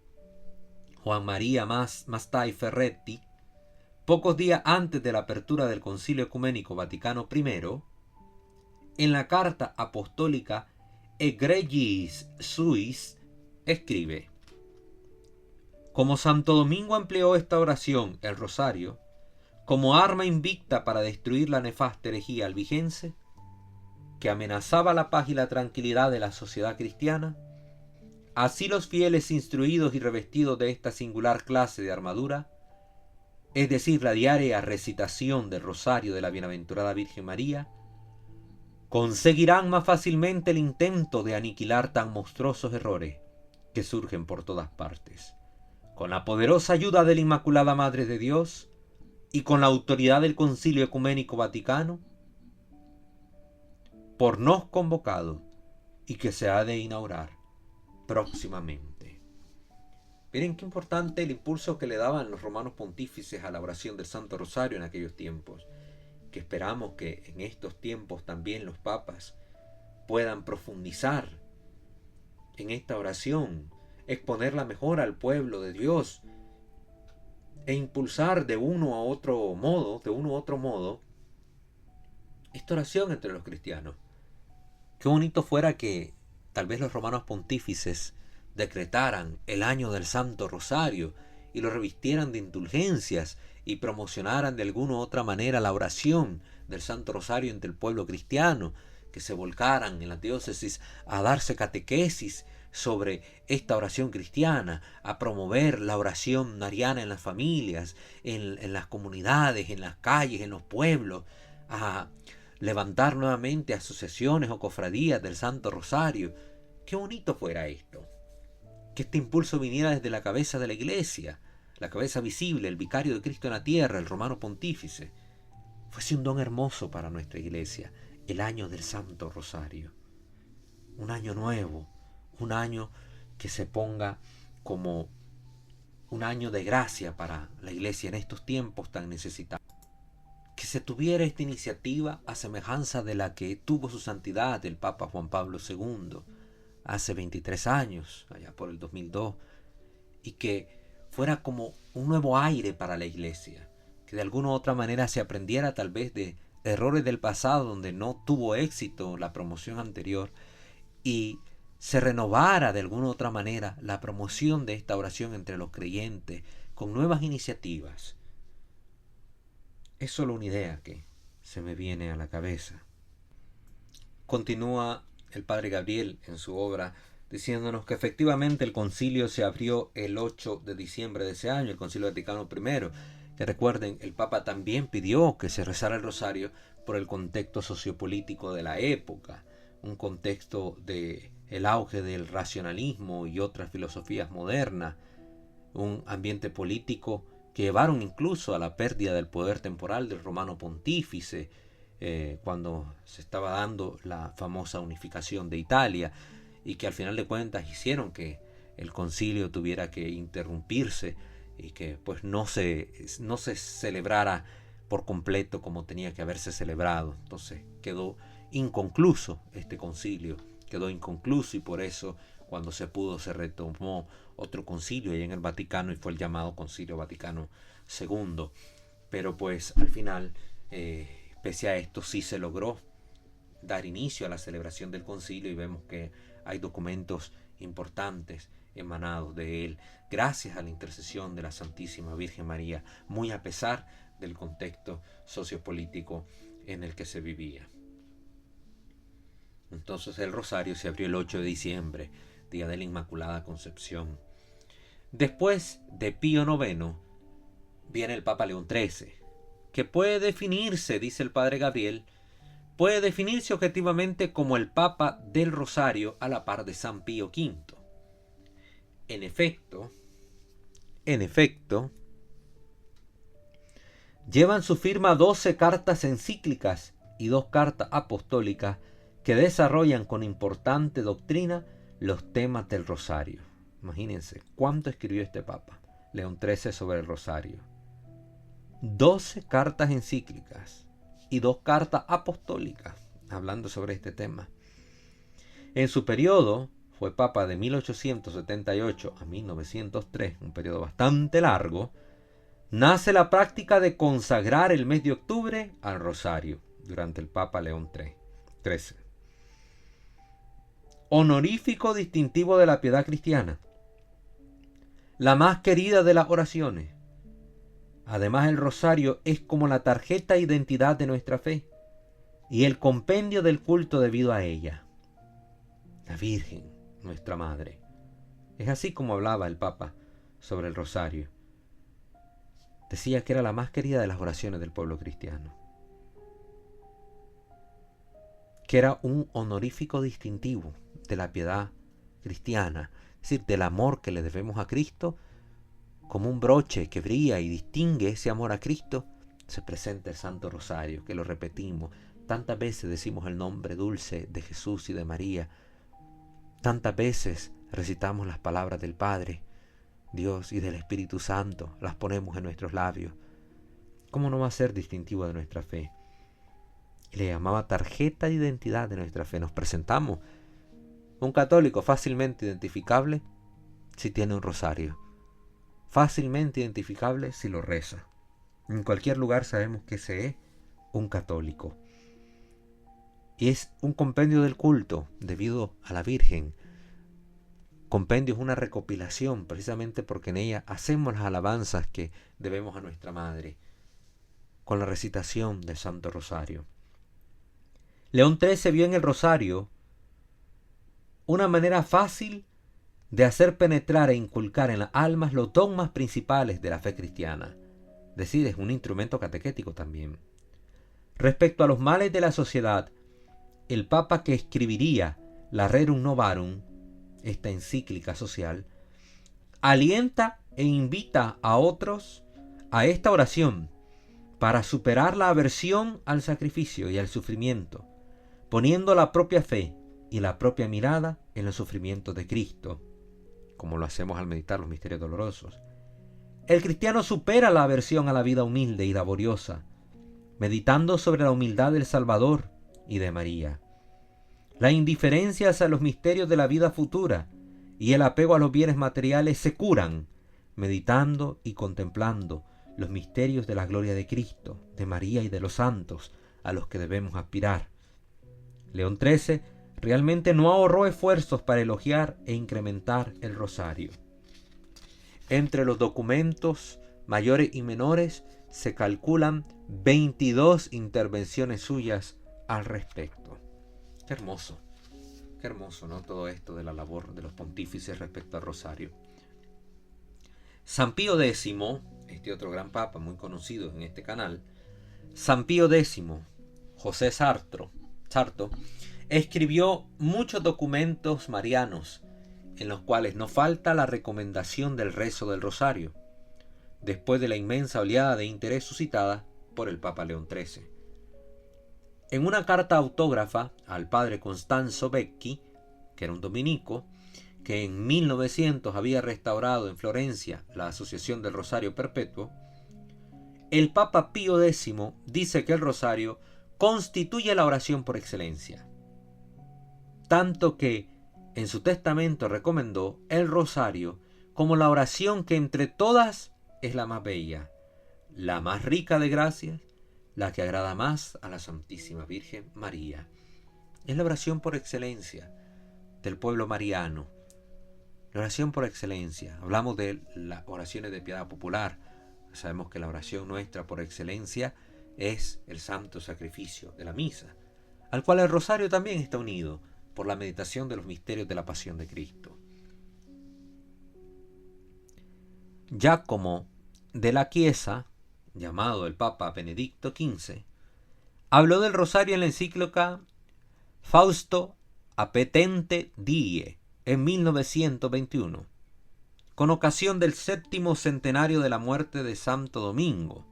Juan María Mastai Ferretti, pocos días antes de la apertura del Concilio Ecuménico Vaticano I, en la carta apostólica Egregiis Suis, escribe: como Santo Domingo empleó esta oración, el rosario, como arma invicta para destruir la nefasta herejía albigense, que amenazaba la paz y la tranquilidad de la sociedad cristiana, así los fieles instruidos y revestidos de esta singular clase de armadura, es decir, la diaria recitación del rosario de la bienaventurada Virgen María, conseguirán más fácilmente el intento de aniquilar tan monstruosos errores que surgen por todas partes. Con la poderosa ayuda de la Inmaculada Madre de Dios y con la autoridad del Concilio Ecuménico Vaticano, por nos convocado y que se ha de inaugurar próximamente. Miren qué importante el impulso que le daban los romanos pontífices a la oración del Santo Rosario en aquellos tiempos, que esperamos que en estos tiempos también los papas puedan profundizar en esta oración, exponerla mejor al pueblo de Dios e impulsar de uno u otro modo esta oración entre los cristianos. Qué bonito fuera que tal vez los romanos pontífices decretaran el año del Santo Rosario y lo revistieran de indulgencias y promocionaran de alguna u otra manera la oración del Santo Rosario entre el pueblo cristiano, que se volcaran en las diócesis a darse catequesis sobre esta oración cristiana, a promover la oración mariana en las familias, en las comunidades, en las calles, en los pueblos, a levantar nuevamente asociaciones o cofradías del Santo Rosario. Qué bonito fuera esto, que este impulso viniera desde la cabeza de la Iglesia, la cabeza visible, el vicario de Cristo en la tierra, el romano pontífice. Fuese un don hermoso para nuestra iglesia, el año del Santo Rosario. Un año nuevo, un año que se ponga como un año de gracia para la iglesia en estos tiempos tan necesitados. Que se tuviera esta iniciativa a semejanza de la que tuvo su santidad el Papa Juan Pablo II hace 23 años, allá por el 2002, y que fuera como un nuevo aire para la iglesia, que de alguna u otra manera se aprendiera tal vez de errores del pasado donde no tuvo éxito la promoción anterior y se renovara de alguna u otra manera la promoción de esta oración entre los creyentes con nuevas iniciativas. Es solo una idea que se me viene a la cabeza. Continúa el padre Gabriel en su obra diciéndonos que efectivamente el concilio se abrió el 8 de diciembre de ese año, el Concilio Vaticano I, que recuerden, el Papa también pidió que se rezara el rosario por el contexto sociopolítico de la época, un contexto de el auge del racionalismo y otras filosofías modernas, un ambiente político que llevaron incluso a la pérdida del poder temporal del romano pontífice, cuando se estaba dando la famosa unificación de Italia, y que al final de cuentas hicieron que el concilio tuviera que interrumpirse y que pues no se celebrara por completo como tenía que haberse celebrado. Entonces quedó inconcluso este concilio, quedó inconcluso, y por eso cuando se pudo se retomó otro concilio ahí en el Vaticano y fue el llamado Concilio Vaticano II. Pero pues al final, pese a esto, sí se logró dar inicio a la celebración del concilio y vemos que hay documentos importantes emanados de él, gracias a la intercesión de la Santísima Virgen María, muy a pesar del contexto sociopolítico en el que se vivía. Entonces el rosario se abrió el 8 de diciembre, día de la Inmaculada Concepción. Después de Pío IX viene el Papa León XIII, que puede definirse, dice el padre Gabriel, puede definirse objetivamente como el Papa del Rosario a la par de San Pío V. En efecto, llevan su firma 12 cartas encíclicas y 2 cartas apostólicas que desarrollan con importante doctrina los temas del Rosario. Imagínense cuánto escribió este Papa León XIII sobre el Rosario. 12 cartas encíclicas y 2 cartas apostólicas hablando sobre este tema. En su periodo, fue Papa de 1878 a 1903, un periodo bastante largo, nace la práctica de consagrar el mes de octubre al Rosario durante el Papa León XIII. Honorífico distintivo de la piedad cristiana, la más querida de las oraciones. Además, el rosario es como la tarjeta de identidad de nuestra fe y el compendio del culto debido a ella. La Virgen, nuestra Madre. Es así como hablaba el Papa sobre el rosario. Decía que era la más querida de las oraciones del pueblo cristiano, que era un honorífico distintivo de la piedad cristiana, es decir, del amor que le debemos a Cristo. Como un broche que brilla y distingue ese amor a Cristo, se presenta el Santo Rosario, que lo repetimos. Tantas veces decimos el nombre dulce de Jesús y de María. Tantas veces recitamos las palabras del Padre, Dios y del Espíritu Santo, las ponemos en nuestros labios. ¿Cómo no va a ser distintivo de nuestra fe? Y le llamaba tarjeta de identidad de nuestra fe. Nos presentamos un católico fácilmente identificable si tiene un rosario. Fácilmente identificable si lo reza. En cualquier lugar sabemos que ese es un católico. Y es un compendio del culto debido a la Virgen. Compendio es una recopilación precisamente porque en ella hacemos las alabanzas que debemos a nuestra Madre con la recitación del Santo Rosario. León XIII vio en el Rosario una manera fácil de hacer penetrar e inculcar en las almas los dogmas principales de la fe cristiana. Es decir, es un instrumento catequético también. Respecto a los males de la sociedad, el Papa que escribiría la Rerum Novarum, esta encíclica social, alienta e invita a otros a esta oración para superar la aversión al sacrificio y al sufrimiento, poniendo la propia fe y la propia mirada en los sufrimientos de Cristo, como lo hacemos al meditar los misterios dolorosos. El cristiano supera la aversión a la vida humilde y laboriosa, meditando sobre la humildad del Salvador y de María. La indiferencia hacia los misterios de la vida futura y el apego a los bienes materiales se curan, meditando y contemplando los misterios de la gloria de Cristo, de María y de los santos a los que debemos aspirar. León XIII realmente no ahorró esfuerzos para elogiar e incrementar el rosario. Entre los documentos mayores y menores se calculan 22 intervenciones suyas al respecto. Qué hermoso, ¿no? Todo esto de la labor de los pontífices respecto al rosario. San Pío X, este otro gran papa muy conocido en este canal, San Pío X, José Sarto, escribió muchos documentos marianos en los cuales no falta la recomendación del rezo del rosario, después de la inmensa oleada de interés suscitada por el Papa León XIII. En una carta autógrafa al padre Constanzo Becchi, que era un dominico, que en 1900 había restaurado en Florencia la Asociación del Rosario Perpetuo, el Papa Pío X dice que el rosario constituye la oración por excelencia, tanto que en su testamento recomendó el rosario como la oración que entre todas es la más bella, la más rica de gracias, la que agrada más a la Santísima Virgen María. Es la oración por excelencia del pueblo mariano, la oración por excelencia. Hablamos de las oraciones de piedad popular. Sabemos que la oración nuestra por excelencia es el santo sacrificio de la misa, al cual el rosario también está unido por la meditación de los misterios de la pasión de Cristo. Giacomo de la Chiesa, llamado el Papa Benedicto XV, habló del rosario en la encíclica Fausto Appetente Die en 1921, con ocasión del 7º centenario de la muerte de Santo Domingo,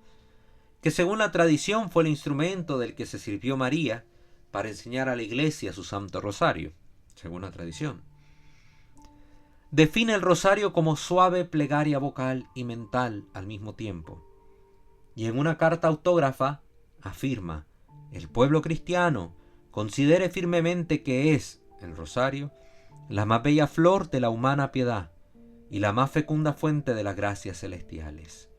que según la tradición fue el instrumento del que se sirvió María para enseñar a la Iglesia su Santo Rosario, según la tradición. Define el rosario como suave plegaria vocal y mental al mismo tiempo, y en una carta autógrafa afirma: el pueblo cristiano considere firmemente que es el rosario la más bella flor de la humana piedad y la más fecunda fuente de las gracias celestiales.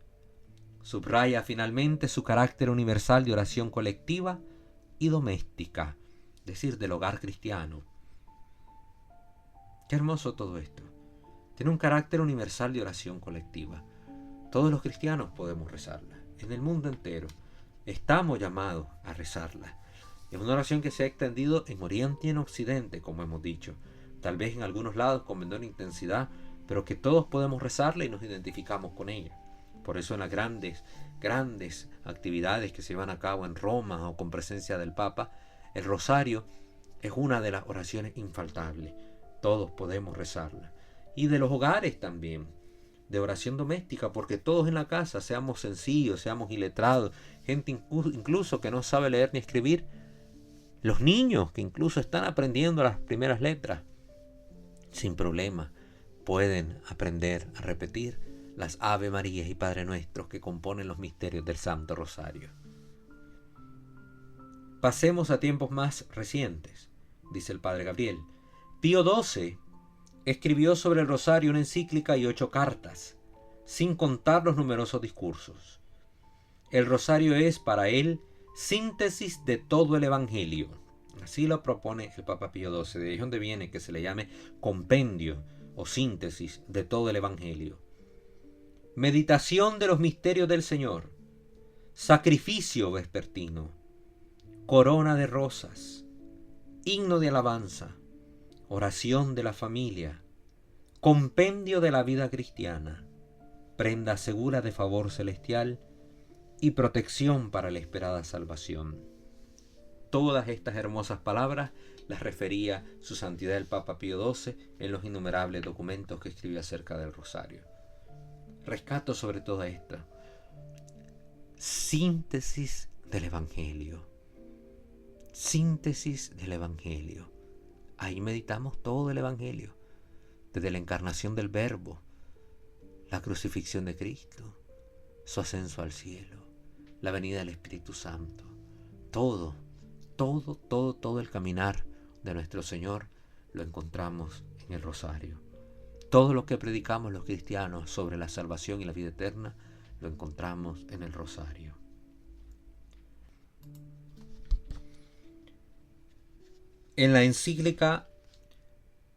Subraya finalmente su carácter universal de oración colectiva y doméstica, es decir, del hogar cristiano. Qué hermoso todo esto. Tiene un carácter universal de oración colectiva. Todos los cristianos podemos rezarla. En el mundo entero estamos llamados a rezarla. Es una oración que se ha extendido en Oriente y en Occidente, como hemos dicho. Tal vez en algunos lados con menor intensidad, pero que todos podemos rezarla y nos identificamos con ella. Por eso en las grandes actividades que se llevan a cabo en Roma o con presencia del Papa, el rosario es una de las oraciones infaltables. Todos podemos rezarla. Y de los hogares también, de oración doméstica, porque todos en la casa, seamos sencillos, seamos iletrados, gente incluso que no sabe leer ni escribir, los niños que incluso están aprendiendo las primeras letras, sin problema pueden aprender a repetir las Ave Marías y Padre Nuestros que componen los misterios del Santo Rosario. Pasemos a tiempos más recientes, dice el Padre Gabriel. Pío XII escribió sobre el rosario una encíclica y 8 cartas, sin contar los numerosos discursos. El rosario es para él síntesis de todo el Evangelio. Así lo propone el Papa Pío XII, de ahí donde viene que se le llame compendio o síntesis de todo el Evangelio. Meditación de los misterios del Señor, sacrificio vespertino, corona de rosas, himno de alabanza, oración de la familia, compendio de la vida cristiana, prenda segura de favor celestial y protección para la esperada salvación. Todas estas hermosas palabras las refería su santidad el Papa Pío XII en los innumerables documentos que escribió acerca del rosario. rescato sobre todo esto. Síntesis del Evangelio. Síntesis del Evangelio. Ahí meditamos todo el Evangelio, desde la encarnación del Verbo, la crucifixión de Cristo, su ascenso al cielo, la venida del Espíritu Santo. Todo el caminar de nuestro Señor lo encontramos en el rosario. Todo lo que predicamos los cristianos sobre la salvación y la vida eterna lo encontramos en el rosario. En la encíclica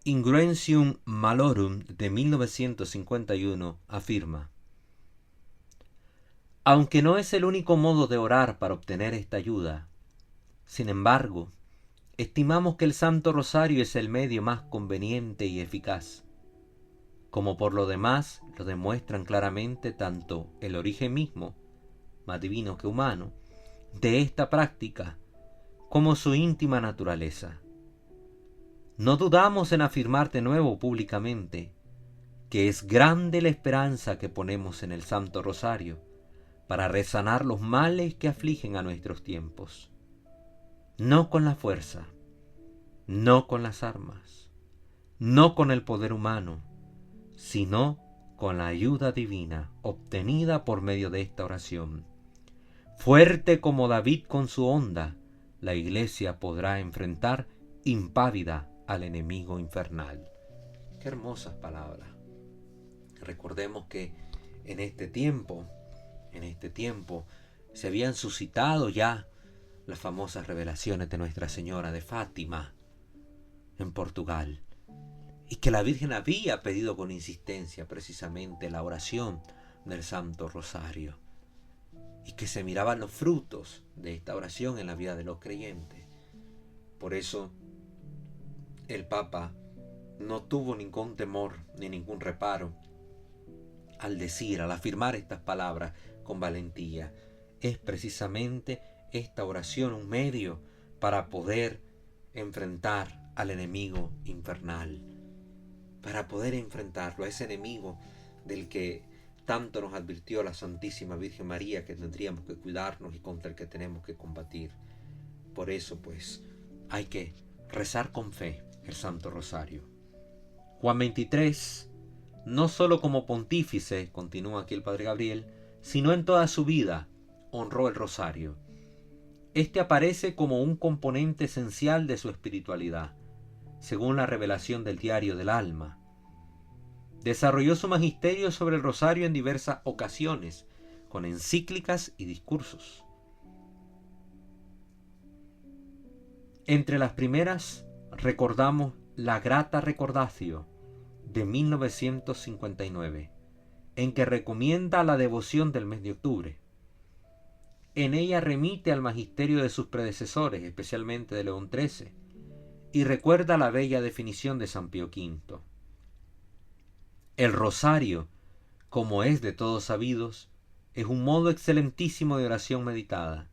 Ingruentium Malorum de 1951 afirma: aunque no es el único modo de orar para obtener esta ayuda, sin embargo, estimamos que el Santo Rosario es el medio más conveniente y eficaz, como por lo demás lo demuestran claramente tanto el origen mismo, más divino que humano, de esta práctica, como su íntima naturaleza. No dudamos en afirmar de nuevo públicamente que es grande la esperanza que ponemos en el Santo Rosario para resanar los males que afligen a nuestros tiempos. No con la fuerza, no con las armas, no con el poder humano, sino con la ayuda divina obtenida por medio de esta oración. Fuerte como David con su honda, la Iglesia podrá enfrentar impávida al enemigo infernal. Qué hermosas palabras. Recordemos que en este tiempo se habían suscitado ya las famosas revelaciones de Nuestra Señora de Fátima en Portugal, y que la Virgen había pedido con insistencia precisamente la oración del Santo Rosario, y que se miraban los frutos de esta oración en la vida de los creyentes. Por eso el Papa no tuvo ningún temor ni ningún reparo al afirmar estas palabras con valentía. Es precisamente esta oración un medio para poder enfrentar al enemigo infernal, para poder enfrentarlo, a ese enemigo del que tanto nos advirtió la Santísima Virgen María que tendríamos que cuidarnos y contra el que tenemos que combatir. Por eso, pues, hay que rezar con fe el Santo Rosario. Juan 23, no solo como pontífice, continúa aquí el Padre Gabriel, sino en toda su vida, honró el rosario. Este aparece como un componente esencial de su espiritualidad, según la revelación del Diario del Alma. Desarrolló su magisterio sobre el rosario en diversas ocasiones, con encíclicas y discursos. Entre las primeras recordamos la Grata Recordatio de 1959, en que recomienda la devoción del mes de octubre. En ella remite al magisterio de sus predecesores, especialmente de León XIII, y recuerda la bella definición de San Pío V. El rosario, como es de todos sabidos, es un modo excelentísimo de oración meditada,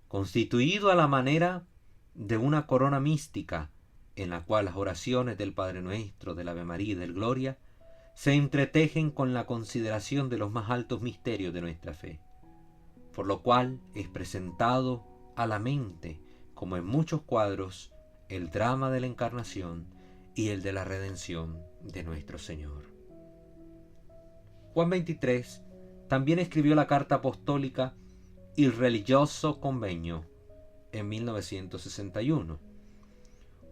constituido a la manera de una corona mística, en la cual las oraciones del Padre Nuestro, del Ave María y del Gloria se entretejen con la consideración de los más altos misterios de nuestra fe, por lo cual es presentado a la mente, como en muchos cuadros, el drama de la Encarnación y el de la redención de nuestro Señor. Juan XXIII también escribió la carta apostólica Il Religioso Convegno en 1961,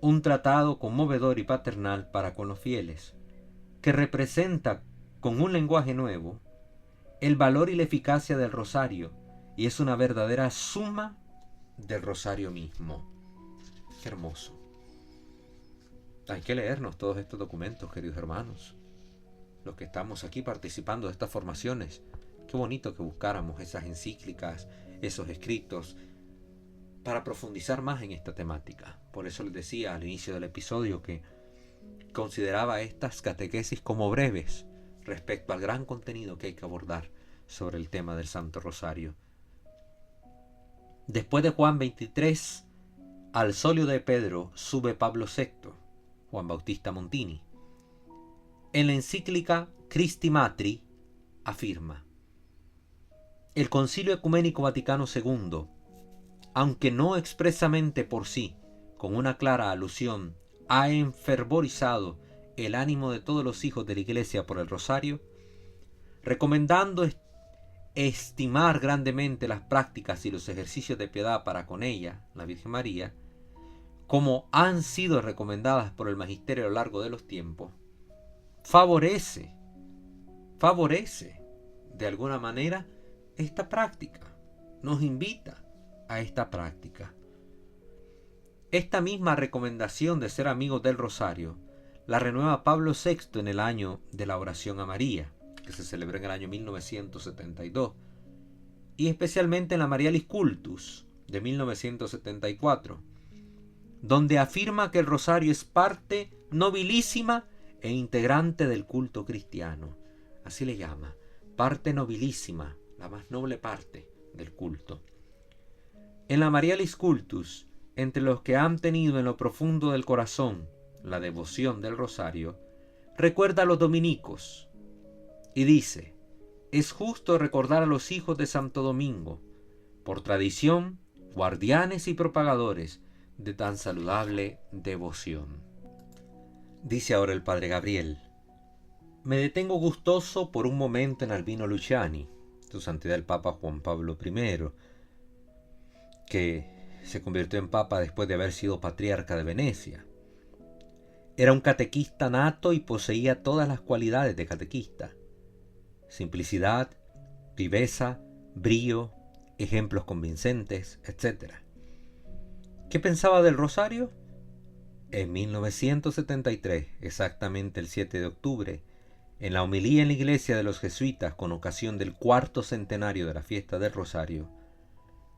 un tratado conmovedor y paternal para con los fieles, que representa con un lenguaje nuevo el valor y la eficacia del rosario, y es una verdadera suma del rosario mismo. Qué hermoso. Hay que leernos todos estos documentos, queridos hermanos, los que estamos aquí participando de estas formaciones. Qué bonito que buscáramos esas encíclicas, esos escritos, para profundizar más en esta temática. Por eso les decía al inicio del episodio que consideraba estas catequesis como breves respecto al gran contenido que hay que abordar sobre el tema del Santo Rosario. Después de Juan 23, al solio de Pedro sube Pablo VI, Juan Bautista Montini. En la encíclica Christi Matri afirma: el Concilio Ecuménico Vaticano II, aunque no expresamente por sí, con una clara alusión, ha enfervorizado el ánimo de todos los hijos de la Iglesia por el rosario, recomendando estimar grandemente las prácticas y los ejercicios de piedad para con ella, la Virgen María, como han sido recomendadas por el Magisterio a lo largo de los tiempos, favorece de alguna manera esta práctica, nos invita a esta práctica. Esta misma recomendación de ser amigos del rosario la renueva Pablo VI en el año de la oración a María, que se celebró en el año 1972, y especialmente en la Marialis Cultus de 1974, donde afirma que el rosario es parte nobilísima e integrante del culto cristiano. Así le llama, parte nobilísima, la más noble parte del culto. En la Marialis Cultus, entre los que han tenido en lo profundo del corazón la devoción del rosario, recuerda a los dominicos y dice: es justo recordar a los hijos de Santo Domingo, por tradición, guardianes y propagadores de tan saludable devoción. Dice ahora el padre Gabriel: me detengo gustoso por un momento en Albino Luciani, su santidad el Papa Juan Pablo I, que se convirtió en papa después de haber sido patriarca de Venecia. Era un catequista nato y poseía todas las cualidades de catequista: simplicidad, viveza, brío, ejemplos convincentes, etc. ¿Qué pensaba del rosario? En 1973, exactamente el 7 de octubre, en la homilía en la iglesia de los jesuitas con ocasión del 4º centenario de la fiesta del rosario,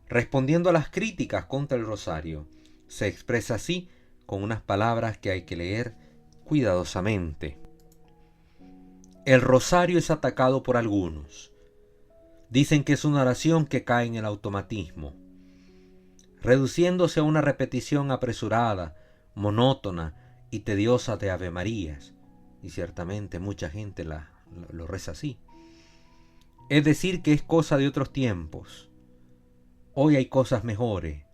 respondiendo a las críticas contra el rosario, se expresa así con unas palabras que hay que leer cuidadosamente. El rosario es atacado por algunos. Dicen que es una oración que cae en el automatismo, reduciéndose a una repetición apresurada, monótona y tediosa de Ave Marías, y ciertamente mucha gente lo reza así. Es decir, que es cosa de otros tiempos. Hoy hay cosas mejores,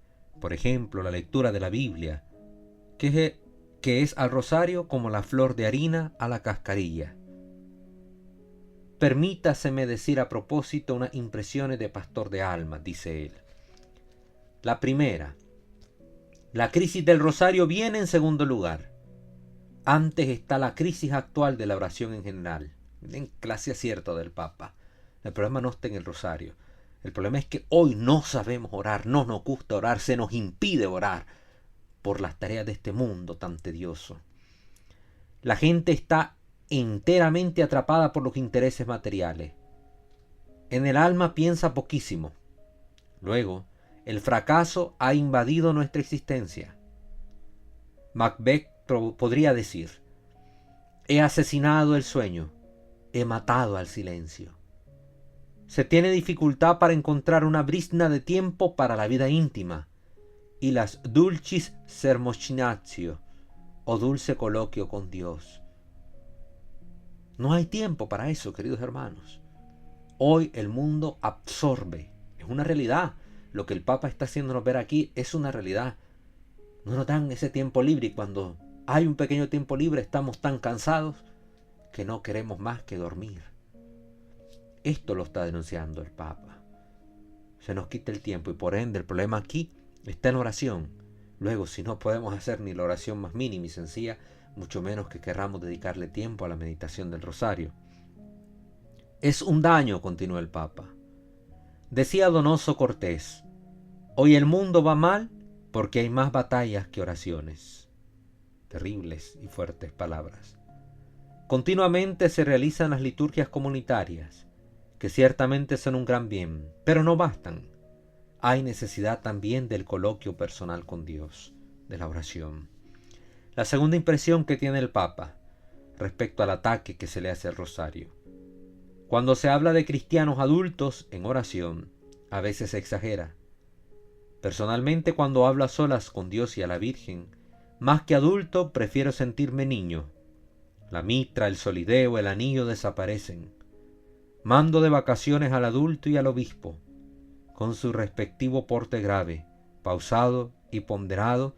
por ejemplo, la lectura de la Biblia, que es al rosario como la flor de harina a la cascarilla. Permítaseme decir a propósito unas impresiones de pastor de almas, dice él. La primera: la crisis del rosario viene en segundo lugar. Antes está la crisis actual de la oración en general. En clase acierto del Papa. El problema no está en el rosario. El problema es que hoy no sabemos orar, no nos gusta orar, se nos impide orar por las tareas de este mundo tan tedioso. La gente está enteramente atrapada por los intereses materiales. En el alma piensa poquísimo. Luego, el fracaso ha invadido nuestra existencia. Macbeth podría decir: he asesinado el sueño, he matado al silencio. Se tiene dificultad para encontrar una brizna de tiempo para la vida íntima y las dulcis sermocinatio, o dulce coloquio con Dios. No hay tiempo para eso, queridos hermanos. Hoy el mundo absorbe, es una realidad. Lo que el Papa está haciéndonos ver aquí es una realidad. No nos dan ese tiempo libre, y cuando hay un pequeño tiempo libre estamos tan cansados que no queremos más que dormir. Esto lo está denunciando el Papa. Se nos quita el tiempo y por ende el problema aquí está en la oración. Luego, si no podemos hacer ni la oración más mínima y sencilla, mucho menos que querramos dedicarle tiempo a la meditación del rosario. Es un daño, continuó el Papa. Decía Donoso Cortés: hoy el mundo va mal porque hay más batallas que oraciones. Terribles y fuertes palabras. Continuamente se realizan las liturgias comunitarias, que ciertamente son un gran bien, pero no bastan. Hay necesidad también del coloquio personal con Dios, de la oración. La segunda impresión que tiene el Papa respecto al ataque que se le hace al rosario: cuando se habla de cristianos adultos en oración, a veces se exagera. Personalmente, cuando hablo a solas con Dios y a la Virgen, más que adulto prefiero sentirme niño. La mitra, el solideo, el anillo desaparecen. mando de vacaciones al adulto y al obispo, con su respectivo porte grave, pausado y ponderado,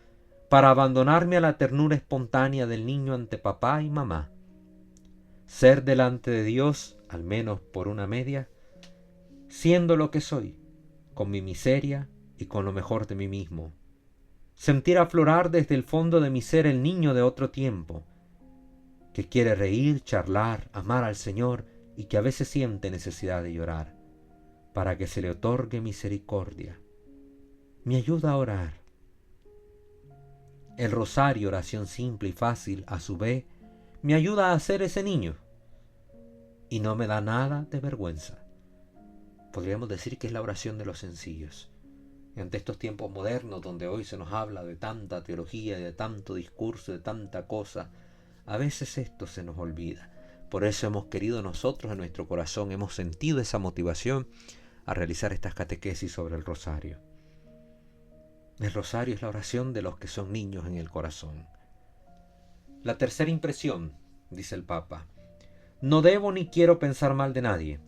para abandonarme a la ternura espontánea del niño ante papá y mamá. Ser delante de Dios, al menos por una media, siendo lo que soy, con mi miseria y con lo mejor de mí mismo. Sentir aflorar desde el fondo de mi ser el niño de otro tiempo, que quiere reír, charlar, amar al Señor y que a veces siente necesidad de llorar, para que se le otorgue misericordia. Me ayuda a orar. El rosario, oración simple y fácil, a su vez, me ayuda a ser ese niño. Y no me da nada de vergüenza. Podríamos decir que es la oración de los sencillos. Y ante estos tiempos modernos, donde hoy se nos habla de tanta teología, de tanto discurso, de tanta cosa, a veces esto se nos olvida. Por eso hemos querido nosotros en nuestro corazón, hemos sentido esa motivación a realizar estas catequesis sobre el rosario. El rosario es la oración de los que son niños en el corazón. La tercera impresión, dice el Papa: no debo ni quiero pensar mal de nadie,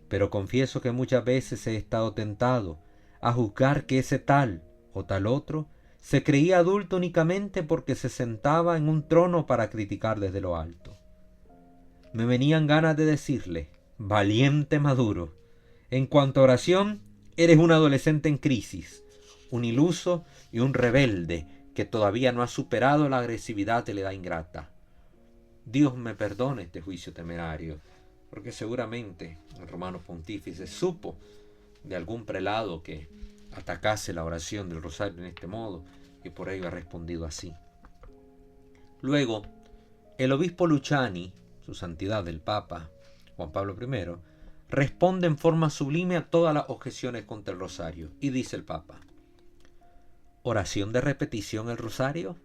pero confieso que muchas veces he estado tentado a juzgar que ese tal o tal otro se creía adulto únicamente porque se sentaba en un trono para criticar desde lo alto. Me venían ganas de decirle: valiente maduro, en cuanto a oración, eres un adolescente en crisis, un iluso y un rebelde que todavía no ha superado la agresividad de la edad ingrata. Dios me perdone este juicio temerario, porque seguramente el romano pontífice supo de algún prelado que atacase la oración del rosario en este modo, y por ello ha respondido así. Luego, el obispo Luciani, su santidad el Papa Juan Pablo I, responde en forma sublime a todas las objeciones contra el rosario, y dice el Papa: ¿oración de repetición el rosario?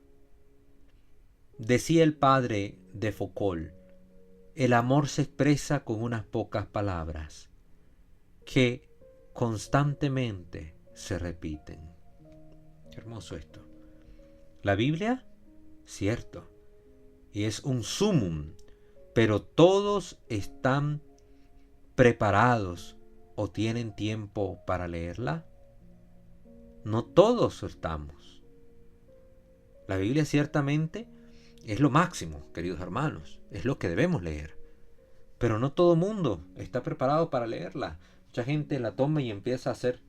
Decía el padre de Foucault: el amor se expresa con unas pocas palabras que constantemente se repiten. Qué hermoso esto. La Biblia, cierto, y es un sumum, pero todos están preparados o tienen tiempo para leerla. No todos estamos. La Biblia ciertamente es lo máximo, queridos hermanos, es lo que debemos leer. Pero no todo mundo está preparado para leerla. Mucha gente la toma y empieza a hacer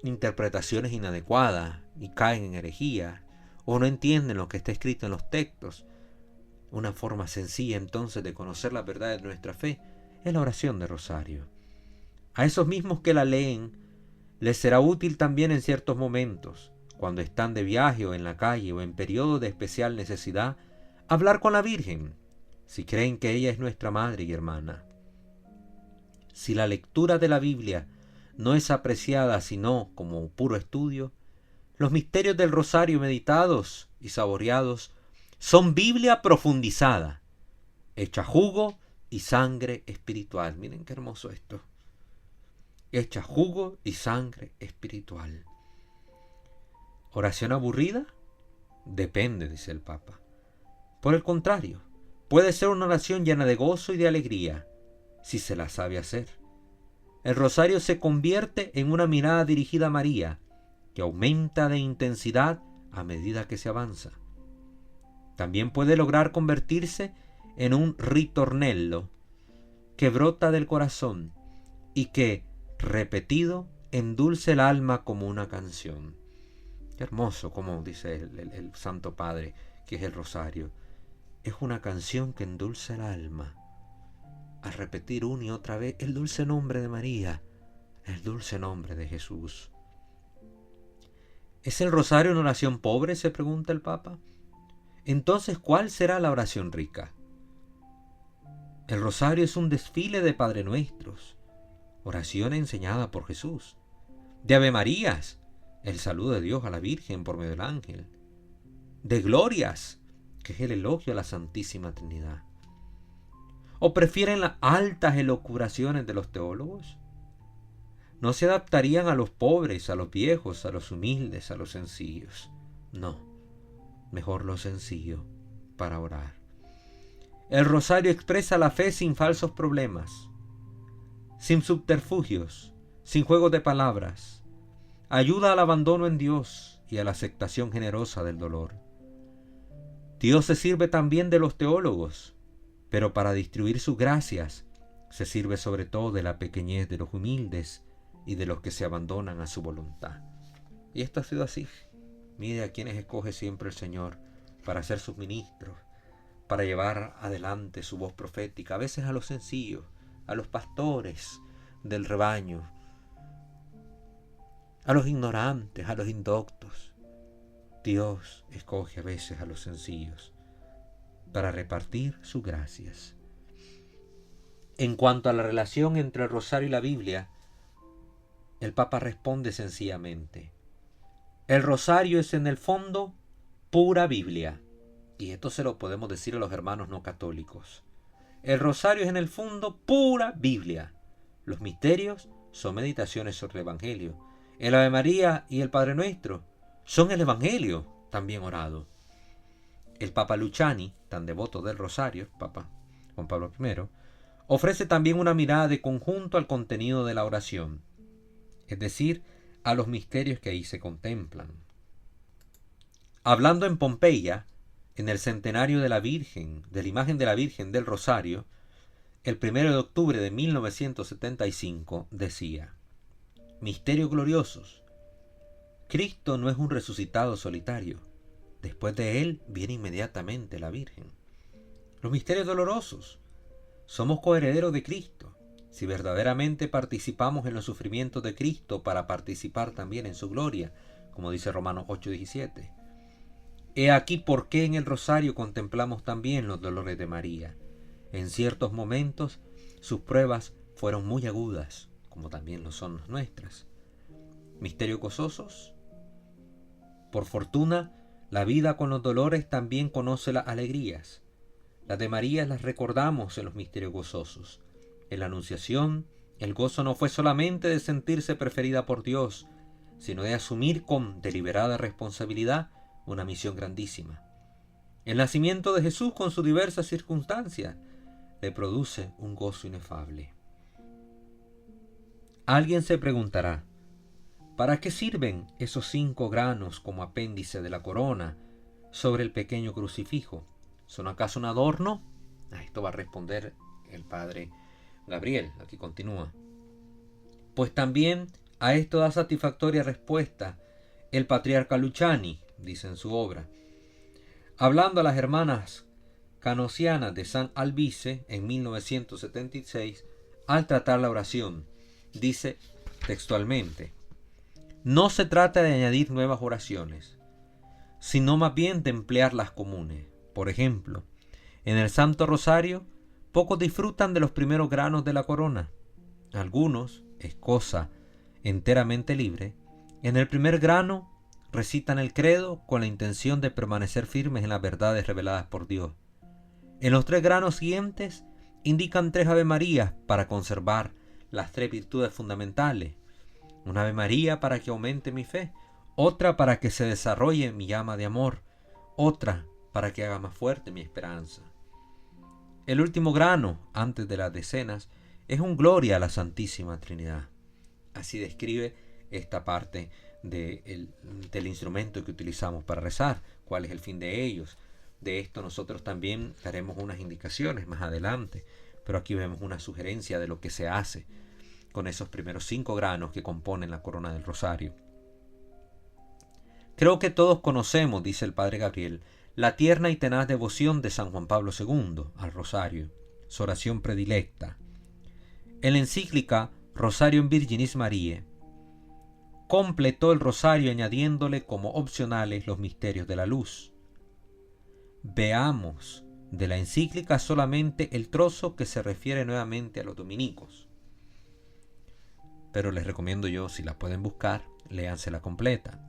interpretaciones inadecuadas y caen en herejía o no entienden lo que está escrito en los textos. Una forma sencilla entonces de conocer la verdad de nuestra fe es la oración de rosario. A esos mismos que la leen les será útil también en ciertos momentos, cuando están de viaje o en la calle o en periodo de especial necesidad, hablar con la Virgen, si creen que ella es nuestra madre y hermana. Si la lectura de la Biblia no es apreciada sino como puro estudio, los misterios del rosario meditados y saboreados son Biblia profundizada, hecha jugo y sangre espiritual. Miren qué hermoso esto. Hecha jugo y sangre espiritual. ¿Oración aburrida? Depende, dice el Papa. Por el contrario, puede ser una oración llena de gozo y de alegría, si se la sabe hacer. El rosario se convierte en una mirada dirigida a María, que aumenta de intensidad a medida que se avanza. También puede lograr convertirse en un ritornello que brota del corazón y que, repetido, endulce el alma como una canción. Qué hermoso, como dice el Santo Padre, que es el rosario. Es una canción que endulce el alma. Al repetir una y otra vez el dulce nombre de María, el dulce nombre de Jesús. ¿Es el rosario una oración pobre?, se pregunta el Papa. Entonces, ¿cuál será la oración rica? El rosario es un desfile de Padre Nuestros, oración enseñada por Jesús, de Ave Marías, el saludo de Dios a la Virgen por medio del ángel, de glorias, que es el elogio a la Santísima Trinidad. ¿O prefieren las altas elucubraciones de los teólogos? ¿No se adaptarían a los pobres, a los viejos, a los humildes, a los sencillos? No, mejor lo sencillo para orar. El rosario expresa la fe sin falsos problemas, sin subterfugios, sin juegos de palabras. Ayuda al abandono en Dios y a la aceptación generosa del dolor. Dios se sirve también de los teólogos, pero para distribuir sus gracias se sirve sobre todo de la pequeñez de los humildes y de los que se abandonan a su voluntad. Y esto ha sido así. Mire a quienes escoge siempre el Señor para ser sus ministros, para llevar adelante su voz profética, a veces a los sencillos, a los pastores del rebaño, a los ignorantes, a los indoctos. Dios escoge a veces a los sencillos para repartir sus gracias. En cuanto a la relación entre el rosario y la Biblia, el Papa responde sencillamente: el rosario es en el fondo pura Biblia. Y esto se lo podemos decir a los hermanos no católicos. El rosario es en el fondo pura Biblia. Los misterios son meditaciones sobre el Evangelio. El Ave María y el Padre Nuestro son el Evangelio también orado. El Papa Luciani, tan devoto del rosario, Papa Juan Pablo I, ofrece también una mirada de conjunto al contenido de la oración, es decir, a los misterios que ahí se contemplan. Hablando en Pompeya, en el centenario de la Virgen, de la imagen de la Virgen del Rosario, el 1 de octubre de 1975 decía: misterios gloriosos. Cristo no es un resucitado solitario. Después de él viene inmediatamente la Virgen. Los misterios dolorosos. Somos coherederos de Cristo. Si verdaderamente participamos en los sufrimientos de Cristo para participar también en su gloria, como dice Romanos 8:17. He aquí por qué en el rosario contemplamos también los dolores de María. En ciertos momentos sus pruebas fueron muy agudas, como también lo son las nuestras. Misterios gozosos. Por fortuna, la vida con los dolores también conoce las alegrías. Las de María las recordamos en los misterios gozosos. En la Anunciación, el gozo no fue solamente de sentirse preferida por Dios, sino de asumir con deliberada responsabilidad una misión grandísima. El nacimiento de Jesús, con sus diversas circunstancias, le produce un gozo inefable. Alguien se preguntará: ¿para qué sirven esos 5 granos como apéndice de la corona sobre el pequeño crucifijo? ¿Son acaso un adorno? A esto va a responder el padre Gabriel. Aquí continúa. Pues también a esto da satisfactoria respuesta el patriarca Luciani, dice en su obra, hablando a las hermanas canosianas de San Albice en 1976, al tratar la oración. Dice textualmente: no se trata de añadir nuevas oraciones, sino más bien de emplear las comunes. Por ejemplo, en el Santo Rosario, pocos disfrutan de los primeros granos de la corona. Algunos, es cosa enteramente libre, en el primer grano recitan el credo con la intención de permanecer firmes en las verdades reveladas por Dios. En los 3 granos siguientes indican 3 Ave Marías para conservar las 3 virtudes fundamentales. Una Ave María para que aumente mi fe, otra para que se desarrolle mi llama de amor, otra para que haga más fuerte mi esperanza. El último grano, antes de las decenas, es un gloria a la Santísima Trinidad. Así describe esta parte del instrumento que utilizamos para rezar, cuál es el fin de ellos. De esto nosotros también daremos unas indicaciones más adelante, pero aquí vemos una sugerencia de lo que se hace con esos primeros 5 granos que componen la corona del rosario. Creo que todos conocemos, dice el padre Gabriel, la tierna y tenaz devoción de San Juan Pablo II al rosario, su oración predilecta. En la encíclica Rosarium Virginis Mariae, completó el rosario añadiéndole como opcionales los misterios de la luz. Veamos de la encíclica solamente el trozo que se refiere nuevamente a los dominicos. Pero les recomiendo yo, si la pueden buscar, léansela completa.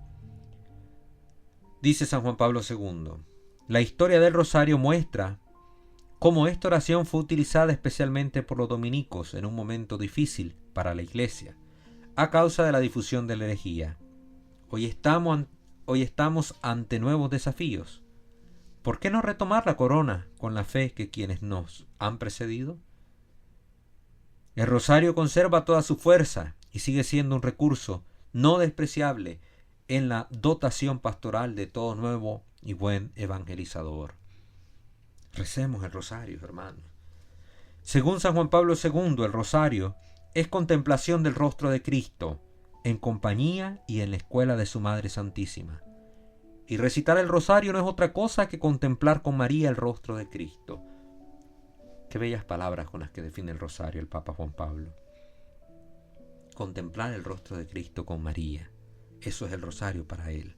Dice San Juan Pablo II, la historia del rosario muestra cómo esta oración fue utilizada especialmente por los dominicos en un momento difícil para la Iglesia, a causa de la difusión de la herejía. Hoy estamos ante nuevos desafíos. ¿Por qué no retomar la corona con la fe que quienes nos han precedido? El rosario conserva toda su fuerza y sigue siendo un recurso no despreciable en la dotación pastoral de todo nuevo y buen evangelizador. Recemos el rosario, hermanos. Según San Juan Pablo II, el rosario es contemplación del rostro de Cristo en compañía y en la escuela de su Madre Santísima. Y recitar el rosario no es otra cosa que contemplar con María el rostro de Cristo. Qué bellas palabras con las que define el rosario el Papa Juan Pablo. Contemplar el rostro de Cristo con María. Eso es el rosario para él.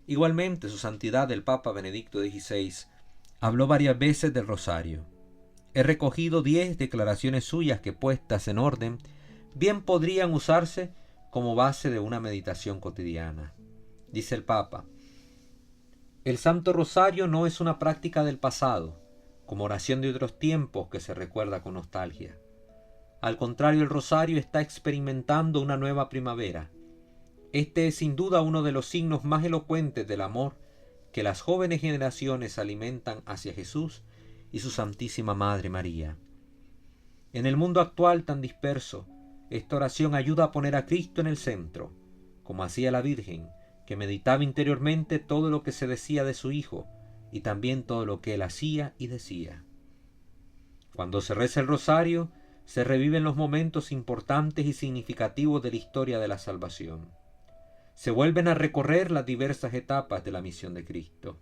Igualmente, su santidad el Papa Benedicto XVI habló varias veces del rosario. He recogido 10 declaraciones suyas que, puestas en orden, bien podrían usarse como base de una meditación cotidiana. Dice el Papa: el Santo Rosario no es una práctica del pasado, como oración de otros tiempos que se recuerda con nostalgia. Al contrario, el rosario está experimentando una nueva primavera. Este es sin duda uno de los signos más elocuentes del amor que las jóvenes generaciones alimentan hacia Jesús y su Santísima Madre María. En el mundo actual tan disperso, esta oración ayuda a poner a Cristo en el centro, como hacía la Virgen, que meditaba interiormente todo lo que se decía de su Hijo y también todo lo que Él hacía y decía. Cuando se reza el rosario, se reviven los momentos importantes y significativos de la historia de la salvación. Se vuelven a recorrer las diversas etapas de la misión de Cristo.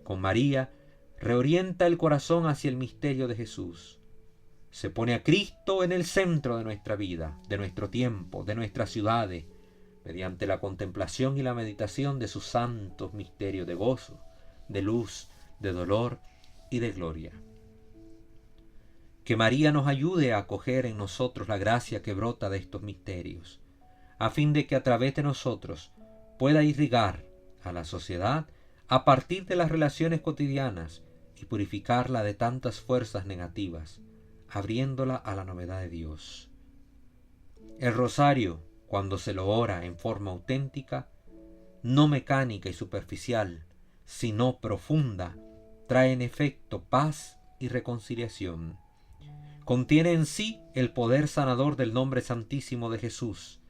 Con María, reorienta el corazón hacia el misterio de Jesús. Se pone a Cristo en el centro de nuestra vida, de nuestro tiempo, de nuestras ciudades, mediante la contemplación y la meditación de sus santos misterios de gozo, de luz, de dolor y de gloria. Que María nos ayude a acoger en nosotros la gracia que brota de estos misterios, a fin de que a través de nosotros pueda irrigar a la sociedad a partir de las relaciones cotidianas y purificarla de tantas fuerzas negativas, abriéndola a la novedad de Dios. El rosario, cuando se lo ora en forma auténtica, no mecánica y superficial, sino profunda, trae en efecto paz y reconciliación. Contiene en sí el poder sanador del nombre santísimo de Jesús,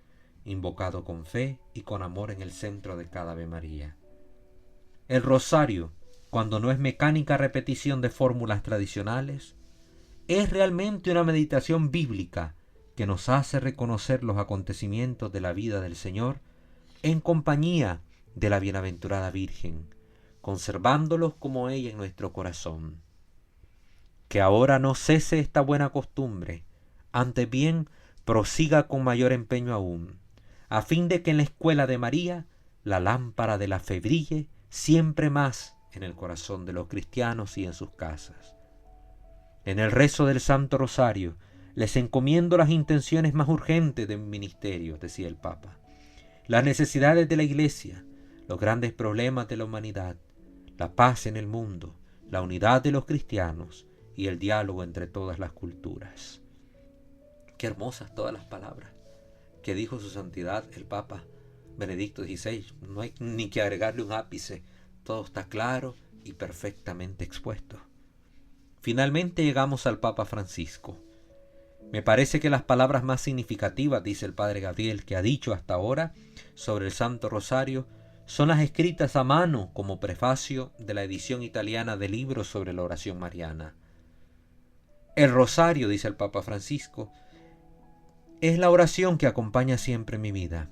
invocado con fe y con amor en el centro de cada Ave María. El rosario, cuando no es mecánica repetición de fórmulas tradicionales, es realmente una meditación bíblica que nos hace reconocer los acontecimientos de la vida del Señor en compañía de la bienaventurada Virgen, conservándolos como ella en nuestro corazón. Que ahora no cese esta buena costumbre, antes bien prosiga con mayor empeño aún, a fin de que en la escuela de María la lámpara de la fe brille siempre más en el corazón de los cristianos y en sus casas. En el rezo del Santo Rosario les encomiendo las intenciones más urgentes de mi ministerio, decía el Papa, las necesidades de la Iglesia, los grandes problemas de la humanidad, la paz en el mundo, la unidad de los cristianos y el diálogo entre todas las culturas. Qué hermosas todas las palabras que dijo su santidad el Papa Benedicto XVI. No hay ni que agregarle un ápice, todo está claro y perfectamente expuesto. Finalmente llegamos al Papa Francisco. Me parece que las palabras más significativas, dice el Padre Gabriel, que ha dicho hasta ahora sobre el Santo Rosario, son las escritas a mano como prefacio de la edición italiana del libro sobre la oración mariana. El rosario, dice el Papa Francisco, es la oración que acompaña siempre mi vida.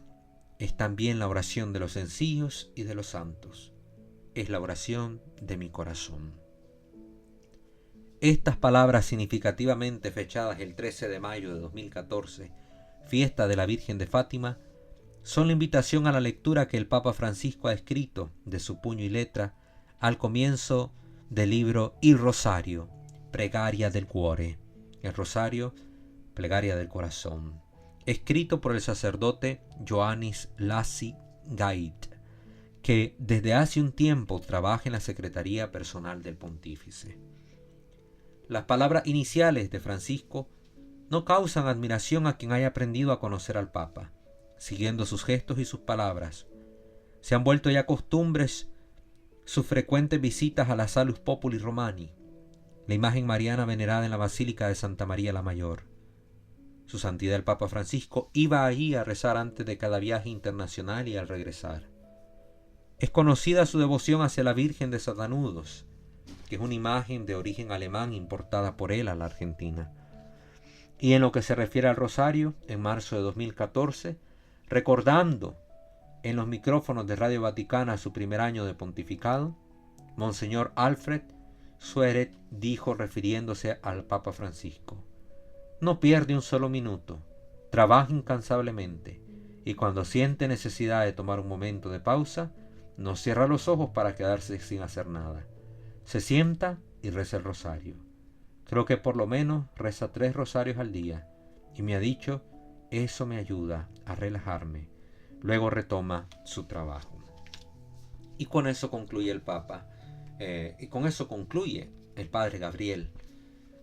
Es también la oración de los sencillos y de los santos. Es la oración de mi corazón. Estas palabras significativamente fechadas el 13 de mayo de 2014, fiesta de la Virgen de Fátima, son la invitación a la lectura que el Papa Francisco ha escrito de su puño y letra al comienzo del libro Il Rosario, Pregaria del Cuore, el Rosario, Plegaria del Corazón, escrito por el sacerdote Ioannis Lassi Gait, que desde hace un tiempo trabaja en la Secretaría Personal del Pontífice. Las palabras iniciales de Francisco no causan admiración a quien haya aprendido a conocer al Papa, siguiendo sus gestos y sus palabras. Se han vuelto ya costumbres sus frecuentes visitas a la Salus Populi Romani, la imagen mariana venerada en la Basílica de Santa María la Mayor. Su Santidad el Papa Francisco iba allí a rezar antes de cada viaje internacional y al regresar. Es conocida su devoción hacia la Virgen de Satanudos, que es una imagen de origen alemán importada por él a la Argentina. Y en lo que se refiere al rosario, en marzo de 2014, recordando en los micrófonos de Radio Vaticana su primer año de pontificado, Monseñor Alfred Sueret dijo, refiriéndose al Papa Francisco: no pierde un solo minuto, trabaja incansablemente, y cuando siente necesidad de tomar un momento de pausa, no cierra los ojos para quedarse sin hacer nada. Se sienta y reza el rosario. Creo que por lo menos reza 3 rosarios al día, y me ha dicho, eso me ayuda a relajarme. Luego retoma su trabajo. Y con eso concluye el Papa, y con eso concluye el Padre Gabriel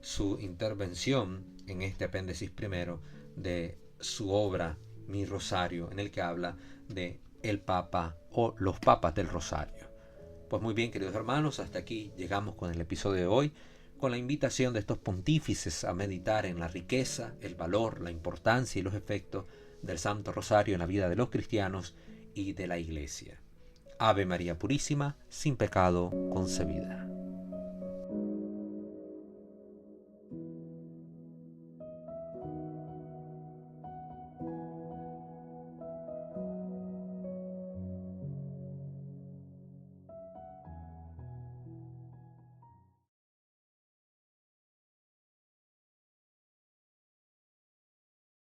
su intervención en este apéndice primero de su obra Mi Rosario, en el que habla de el Papa o los Papas del Rosario. Pues muy bien, queridos hermanos, hasta aquí llegamos con el episodio de hoy, con la invitación de estos pontífices a meditar en la riqueza, el valor, la importancia y los efectos del Santo Rosario en la vida de los cristianos y de la Iglesia. Ave María Purísima, sin pecado concebida.